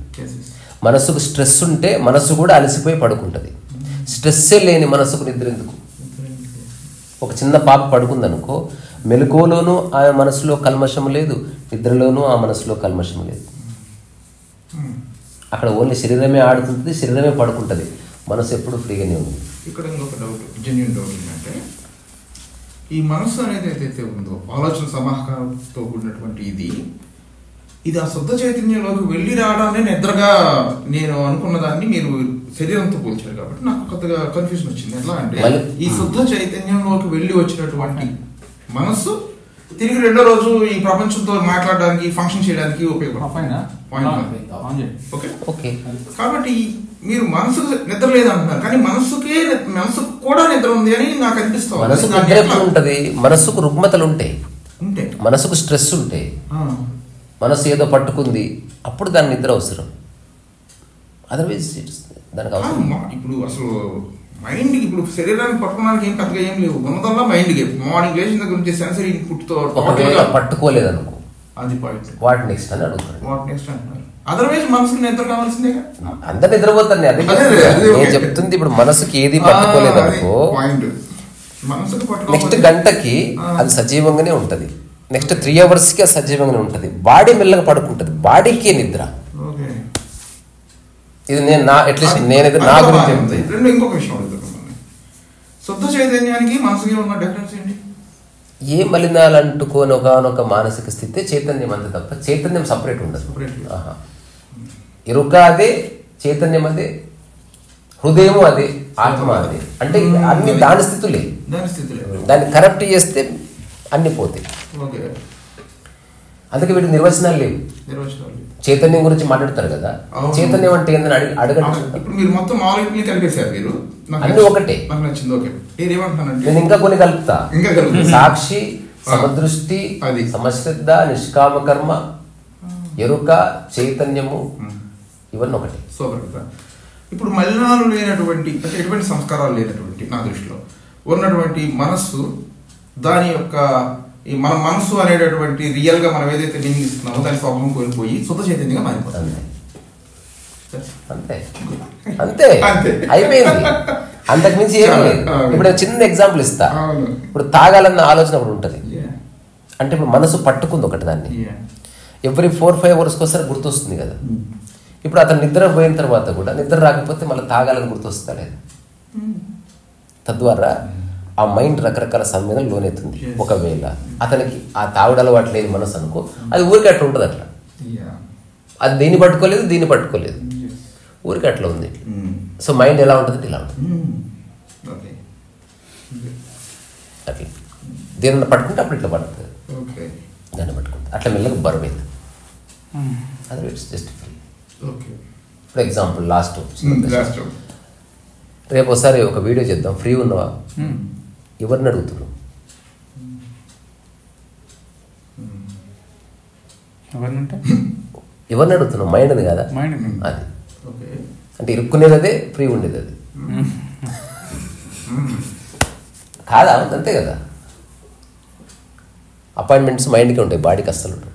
మనసుకు స్ట్రెస్ ఉంటే మనసు కూడా అలసిపోయి పడుకుంటుంది. స్ట్రెస్సే లేని మనసుకు నిద్ర ఎందుకు? ఒక చిన్న పాప పడుకుందనుకో, మెలకువలోనూ ఆ మనసులో కల్మషం లేదు, నిద్రలోనూ ఆ మనసులో కల్మషం లేదు. అక్కడ ఓన్లీ శరీరమే ఆడుతుంటుంది, శరీరమే పడుకుంటుంది, మనసు ఎప్పుడు ఫ్రీగానే ఉంది. ఇక్కడ ఇంకొక డౌట్, జెన్యూన్ డౌట్ ఏంటంటే, ఈ మనసు అనేది ఏదైతే ఉందో, ఆలోచన సమాహారంతో కూడినటువంటి ఇది ఆ శుద్ధ చైతన్యంలోకి వెళ్ళి రావడాన్ని నిద్రగా నేను అనుకున్న దాన్ని మీరు శరీరంతో పోల్చారు కాబట్టి నాకు కొత్తగా కన్ఫ్యూజన్ వచ్చింది. ఎట్లా అంటే, ఈ శుద్ధ చైతన్యంలోకి వెళ్ళి వచ్చినటువంటి మనస్సు తిరిగి రెండో రోజు ఈ ప్రపంచంతో మాట్లాడడానికి, ఫంక్షన్ చేయడానికి ఉపయోగపడుతుంది. కాబట్టి మీరు మనసు నిద్ర లేదంటున్నారు, కానీ మనసుకు కూడా నిద్ర ఉంది అని నాకు అనిపిస్తుంది. మనసుకు రుగ్మతలు ఉంటాయి, మనసుకు స్ట్రెస్ ఉంటాయి, మనసు ఏదో పట్టుకుంది, అప్పుడు దాని నిద్ర అవసరం. అదర్వైజ్ దానికి అవసరం. ఇప్పుడు అసలు మైండ్కి, ఇప్పుడు శరీరాన్ని పట్టుకోవడానికి ఏం పెద్దగా ఏం లేవు, ఉన్నదల్లా మైండ్కి. మార్నింగ్ లేచిన దగ్గర నుంచి సెన్సరీ ఇన్పుట్ తో పట్టుకోలేదు అనుకో, అది పాయింట్. వాట్ నెక్స్ట్ అని అడుగుతారు. వాట్ నెక్స్ట్ అంటున్నారు. అదర్వైజ్ మనసుకి నిద్ర కావాల్సిందే. అందరు నిద్రపోతారు. నేను చెప్తుంది ఇప్పుడు మనసుకి ఏది పట్టుకోలేదు అనుకో, నెక్స్ట్ గంటకి అది సజీవంగానే ఉంటది, నెక్స్ట్ 3 అవర్స్కి అది సజీవంగానే ఉంటుంది. బాడీ మెల్లగా పడుకుంటుంది, బాడీకే నిద్ర. ఇది నేను నా అట్లీస్ట్ నేనైతే నా గురించి చెప్తాను. ఇంకొక విషయం అడుగుతున్నాను, శుద్ధ చైతన్యానికి మనసుకి ఉన్న డిఫరెన్స్ ఏంటి? ఏ మలినాలు అంటుకోని ఒకనొక మానసిక స్థితి చైతన్యం అంతే తప్ప చైతన్యం సపరేట్ ఉండదు. ఎరుక అదే, చైతన్యం అదే, హృదయము అదే, ఆత్మ అదే. అంటే అన్ని దాని స్థితులే. దాన్ని కరెక్ట్ చేస్తే అన్ని పోతాయి. అందుకే వీటి నిర్వచనాలు లేవు. చైతన్యం గురించి మాట్లాడతారు కదా, చైతన్యం అంటే ఏందని అడగండి. అన్ని ఒకటే. నేను ఇంకా కొన్ని కలుపుతా. సాక్షి, సమదృష్టి, సమశ్రద్ధ, నిష్కామ కర్మ, ఎరుక, చైతన్యము, ఇవన్నీ ఒకటి. ఇప్పుడు మలినాలు లేనటువంటి, అంటే ఎటువంటి సంస్కారాలు లేనటువంటి, నా దృష్టిలో ఉన్నటువంటి మనస్సు, దాని యొక్క ఈ మన మనసు అనేటటువంటి రియల్ గా మనం ఏదైతే నిందిస్తున్నామో దాని స్వభావం కోల్పోయి శుద్ధ చైతన్యంగా మారిపోతుంది. అంతే అంతే అయిపోయింది. అంతకుమించి ఏం లేదు. ఇప్పుడు చిన్న ఎగ్జాంపుల్ ఇస్తా. ఇప్పుడు తాగాలన్న ఆలోచన ఒకటి ఉంటుంది. అంటే ఇప్పుడు మనసు పట్టుకుంది ఒకటి, దాన్ని ఎవ్రీ 4-5 అవర్స్కి ఒకసారి గుర్తొస్తుంది కదా. ఇప్పుడు అతను నిద్ర పోయిన తర్వాత కూడా నిద్ర రాకపోతే మళ్ళీ తాగాలని గుర్తొస్తుందా లేదు? తద్వారా ఆ మైండ్ రకరకాల సంవేదనలు లోనవుతుంది. ఒకవేళ అతనికి ఆ తాగుడు అలవాటు లేదు మనసు అనుకో, అది ఊరికి అట్లా ఉంటుంది. అట్లా అది దీన్ని పట్టుకోలేదు, దీన్ని పట్టుకోలేదు, ఊరికి అట్లా ఉంది. సో మైండ్ ఎలా ఉంటుంది, ఇలా ఉంటుంది. అట్లా దేని పట్టుకుంటే అప్పుడు ఇట్లా పడుతుంది, దాన్ని పట్టుకుంటే అట్లా మెల్లగా బరువైంది. అది it's just free. For example last రేపు ఒకసారి ఒక వీడియో చేద్దాం, ఫ్రీ ఉన్నవా? ఎవరిని అడుగుతున్నారు? ఎవరిని అడుగుతున్నావు? మైండ్ కదా అది. అంటే ఇరుక్కునేది అదే, ఫ్రీ ఉండేది అది కాదా? అంతే కదా. అపాయింట్మెంట్స్ మైండ్కి ఉంటాయి, బాడీకి అస్సలు ఉంటాయి.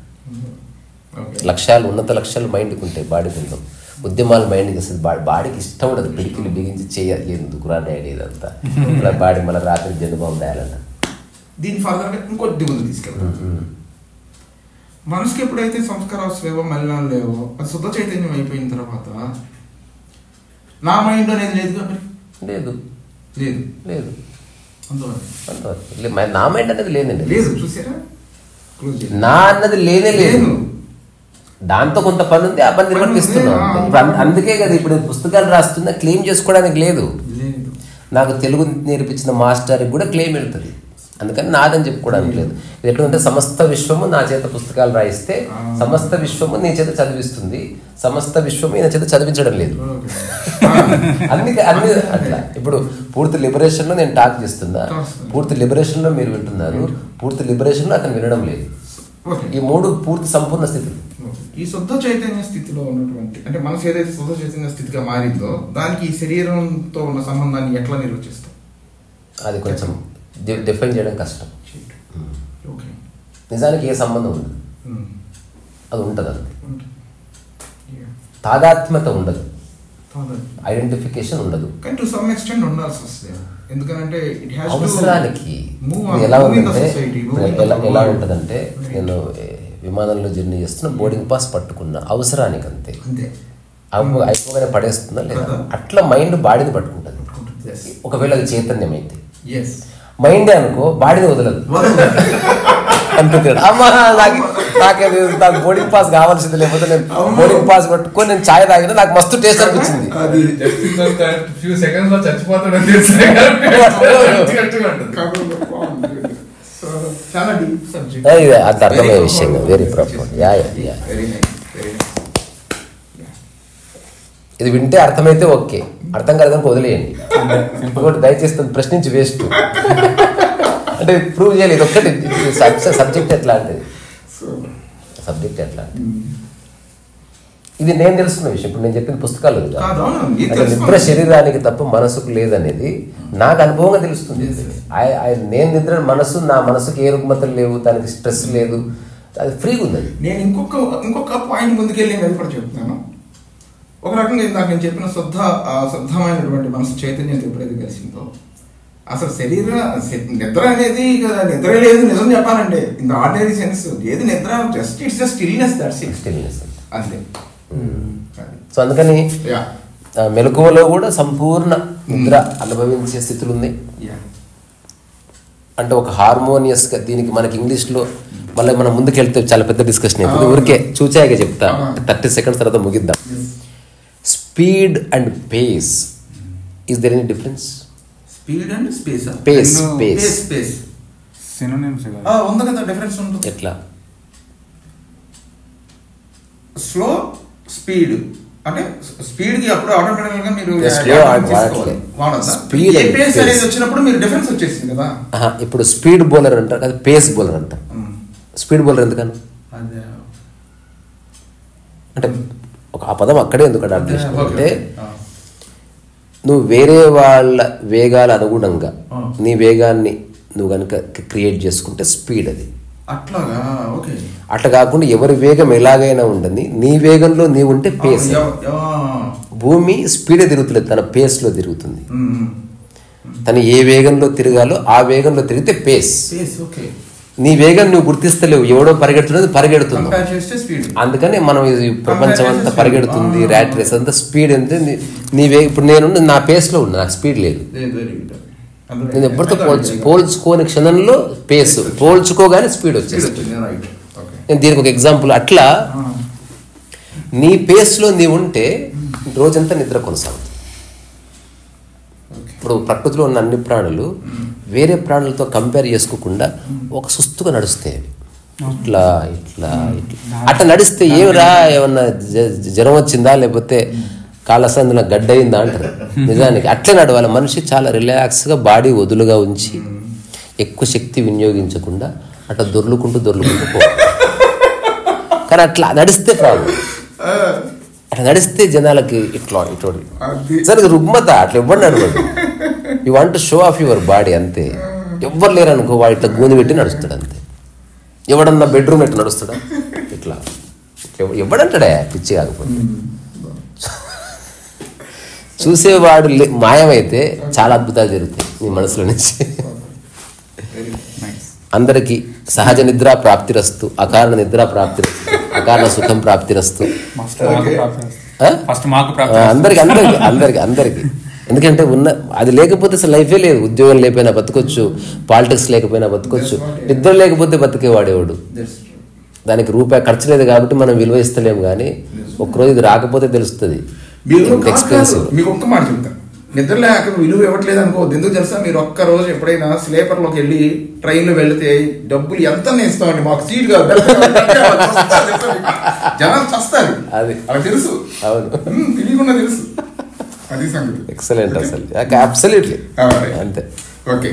లక్ష్యాలు, ఉన్నత లక్ష్యాలు మైండ్కి ఉంటాయి, బాడీకి ఉండవు. ఉద్యమాలు మైండ్కి వస్తుంది, బాడీకి ఇష్టం ఉండదు. పిడికిలు బిగించి చేయాలి, ఎందుకు రా డాడీ ఇదంతా, బాడీ మళ్ళీ రాత్రి జన్మభావం రాయాలంట. దీన్ని ఫర్దర్గా ఇంకొద్ది ముందు తీసుకెళ్తాం. మనసుకి ఎప్పుడైతే సంస్కారాలు లేవో, మలినాలు లేవో, అది శుద్ధ చైతన్యం అయిపోయిన తర్వాత నా మైండ్ అనేది లేదు లేదు లేదు లేదు అంతవరకు నా మైండ్ అనేది లేదండి. లేదు, చూసారా? నా అన్నది లేనే లేదు. దాంతో కొంత పని ఉంది, ఆ పని నిర్వర్తిస్తున్నాం. ఇప్పుడు అందుకే కదా ఇప్పుడు పుస్తకాలు రాస్తున్నా క్లెయిమ్ చేసుకోవడానికి లేదు. నాకు తెలుగు నేర్పించిన మాస్టర్కి కూడా క్లెయిమ్ వెళ్తుంది. అందుకని నాదని చెప్పుకోవడానికి లేదు. ఇది ఎట్లంటే సమస్త విశ్వము నా చేత పుస్తకాలు రాయిస్తే సమస్త విశ్వము నీ చేత చదివిస్తుంది, సమస్త విశ్వము ఈయన చేత చదివించడం లేదు. అన్ని అట్లా. ఇప్పుడు పూర్తి లిబరేషన్లో నేను టాక్ చేస్తున్నా, పూర్తి లిబరేషన్లో మీరు వింటున్నారు, పూర్తి లిబరేషన్లో అతను వినడం లేదు. ఈ మూడు పూర్తి సంపూర్ణ స్థితి. ఈ శుద్ధ చైతన్య స్థితిలో ఉన్నటువంటి అంటే మనసు ఏదైతే శుద్ధ చైతన్య స్థితిగా మారిందో దానికి ఈ శరీరంతో ఉన్న సంబంధాన్ని ఎట్లా నిర్వచిస్తాం? అది కొంచెం డిఫైన్ చేయడం కష్టం. నిజానికి ఏ సంబంధం ఉండదు, అది ఉంటుంది. అది తాదాత్మ్యత ఉండదు, ఐడెంటిఫికేషన్ ఉండదు. అవసరానికి ఎలా ఉంటుందంటే నేను విమానంలో జర్నీ చేస్తున్నా, బోర్డింగ్ పాస్ పట్టుకున్నా అవసరానికి, అంతే. అయిపోగానే పడేస్తుందా లేదా? అట్లా మైండ్ బాడీని పట్టుకుంటుంది. ఒకవేళ అది చైతన్యం అయితే మైండే అనుకో, బాడీని వదలదు. అమ్మా నాకు బోర్డింగ్ పాస్ కావాల్సింది, లేకపోతే నేను బోర్డింగ్ పాస్ పట్టుకొని నేను ఛాయ్ తాగినా నాకు మస్తు టేస్ట్ అనిపించింది. అది అర్థమయ్యే విషయం, వెరీ ప్రాపర్. ఇది వింటే అర్థమైతే ఓకే, అర్థం కాదని వదిలేయండి. ఇంకొకటి దయచేసి ప్రశ్నించి వేస్ట్. అంటే ప్రూవ్ చేయాలి. ఇది ఒక్కటి సబ్జెక్ట్ ఎట్లాంటిది, సబ్జెక్ట్ ఎట్లాంటిది ఇది నేను తెలుసుకున్న విషయం. ఇప్పుడు నేను చెప్పిన పుస్తకాలు నిద్ర శరీరానికి తప్ప మనసుకు లేదనేది నాకు అనుభవంగా తెలుస్తుంది. నేను నిద్ర నా మనసుకి ఏ రుగ్మతలు లేవు, దానికి స్ట్రెస్ లేదు, అది ఫ్రీగా ఉంది. నేను ఇంకొక పాయింట్ ముందుకెళ్ళి నేను కూడా చెప్తున్నాను. ఒక రకంగా ఇందాక నేను చెప్పిన శుద్ధమైనటువంటి మనసు చైతన్యం ఎప్పుడైతే కలిసిందో అసలు నిద్ర అనేది నిద్ర లేదు. నిజం చెప్పాలంటే ఇన్ ఆర్డినరీ సెన్స్ ఏది నిద్ర, just it's stillness, that's it, stillness అంతే. సో అందుకని మెలకువలో కూడా సంపూర్ణ నిద్ర అనుభవించే స్థితులు ఉన్నాయి. అంటే ఒక హార్మోనియస్గా దీనికి మనకి ఇంగ్లీష్లో మళ్ళీ మనం ముందుకెళ్తే చాలా పెద్ద డిస్కషన్ అవుతుంది. ఊరికే చూచాయిగా చెప్తా, 30 సెకండ్స్ తర్వాత ముగిద్దాం. Speed and pace, is there any difference? Speed and space, pace pace synonyms ఉంది కదా, డిఫరెన్స్ ఉంటుంది. ఎట్లా? స్లో స్పీడ్ అంటే స్పీడ్ కి అప్పుడు ఆటోమేటిక్ గా మీరు స్పీడ్ అనేది వచ్చినప్పుడు మీరు డిఫరెన్స్ వచ్చేసింది కదా. ఇప్పుడు స్పీడ్ బౌలర్ అంటారు, అది పేస్ బౌలర్ అంటారు. స్పీడ్ బౌలర్ ఎందుకని అంటే ఆ పదం అక్కడే ఎందుకంటే అర్థం అంటే నువ్వు వేరే వాళ్ళ వేగాల అనుగుణంగా నీ వేగాన్ని నువ్వు కనుక క్రియేట్ చేసుకుంటే స్పీడ్ అది. అట్లా కాకుండా ఎవరి వేగం ఎలాగైనా ఉండని నీ వేగంలో నీవు ఉంటే పేస్. భూమి స్పీడే తిరుగుతులేదు, తన పేస్లో తిరుగుతుంది. తను ఏ వేగంలో తిరగాలో ఆ వేగంలో తిరిగితే పేస్. నీ వేగం నువ్వు గుర్తిస్తలేవు, ఎవడో పరిగెడుతున్నది పరిగెడుతుంది. అందుకని మనం ప్రపంచం అంతా పరిగెడుతుంది, ర్యాట్ రేస్ అంతా స్పీడ్ అంటే నీ వేగం. ఇప్పుడు నేను నా పేస్లో ఉన్నా, నాకు స్పీడ్ లేదు. నేను ఎప్పటితో పోల్చుకోని క్షణంలో పేస్, పోల్చుకోగానే స్పీడ్ వచ్చేస్తుంది. నేను దీనికి ఒక ఎగ్జాంపుల్, అట్లా నీ పేస్లో నీవు ఉంటే రోజంతా నిద్ర కొనసాగుతుంది. ఇప్పుడు ప్రకృతిలో ఉన్న అన్ని ప్రాణులు వేరే ప్రాణులతో కంపేర్ చేసుకోకుండా ఒక సుస్తుగా నడుస్తాయి. ఇట్లా ఇట్లా ఇట్లా అట్లా నడిస్తే ఏమిరా, ఏమన్నా జ్వరం వచ్చిందా లేకపోతే కాలసందున గడ్డ అయిందా అంటారు. నిజానికి అట్లే నడవాలి. మనిషి చాలా రిలాక్స్గా బాడీ వదులుగా ఉంచి ఎక్కువ శక్తి వినియోగించకుండా అట్లా దొర్లుకుంటూ పోవాలి. కానీ అట్లా నడిస్తే ప్రాబ్లం. అట్లా నడిస్తే జనాలకి ఇట్లా ఇటువంటి సరే రుగ్మత, అట్లా ఎవ్వరు నడవదు. You want to show off your body అంతే. ఎవ్వరు లేరు అనుకో, వాడు ఇట్లా గూని పెట్టి నడుస్తాడు అంతే. ఎవడన్నా బెడ్రూమ్ ఎట్లా నడుస్తాడా ఇట్లా, ఎవడంటాడా పిచ్చి కాకపోతే. చూసేవాడు మాయమైతే చాలా అద్భుతాలు జరుగుతాయి మీ మనసులో నుంచి. అందరికీ సహజ నిద్ర ప్రాప్తిరస్తు, అకారణ నిద్ర ప్రాప్తిరస్తు, అకారణ సుఖం ప్రాప్తిరస్తు. అందరికి అందరికి అందరికి అందరికి ఎందుకంటే అది లేకపోతే అసలు లైఫే లేదు. ఉద్యోగం లేకపోయినా బతకొచ్చు, పాలిటిక్స్ లేకపోయినా బతకొచ్చు, నిద్ర లేకపోతే బతికేవాడేవాడు. దానికి రూపాయి ఖర్చు లేదు కాబట్టి మనం విలువ ఇస్తలేము. కానీ ఒక్కరోజు ఇది రాకపోతే తెలుస్తుంది ఎక్స్పెన్సివ్. మీకు ఒక్క మాట చెప్తాను, నిద్ర లేక విలువ ఇవ్వట్లేదు అనుకోవద్దు. ఎందుకు తెలుసా, మీరు ఒక్క రోజు ఎప్పుడైనా స్లీపర్లోకి వెళ్ళి ట్రైన్లో వెళితే డబ్బులు ఎంత ఇస్తామండి, మాకు సీట్ కాదు జనాలు చస్తారు, అది అలా తెలుసు, తెలియకుండా తెలుసు. అది సంగతి. ఎక్సలెంట్ అసలు, అబ్సల్యూట్లీ అంతే. ఓకే.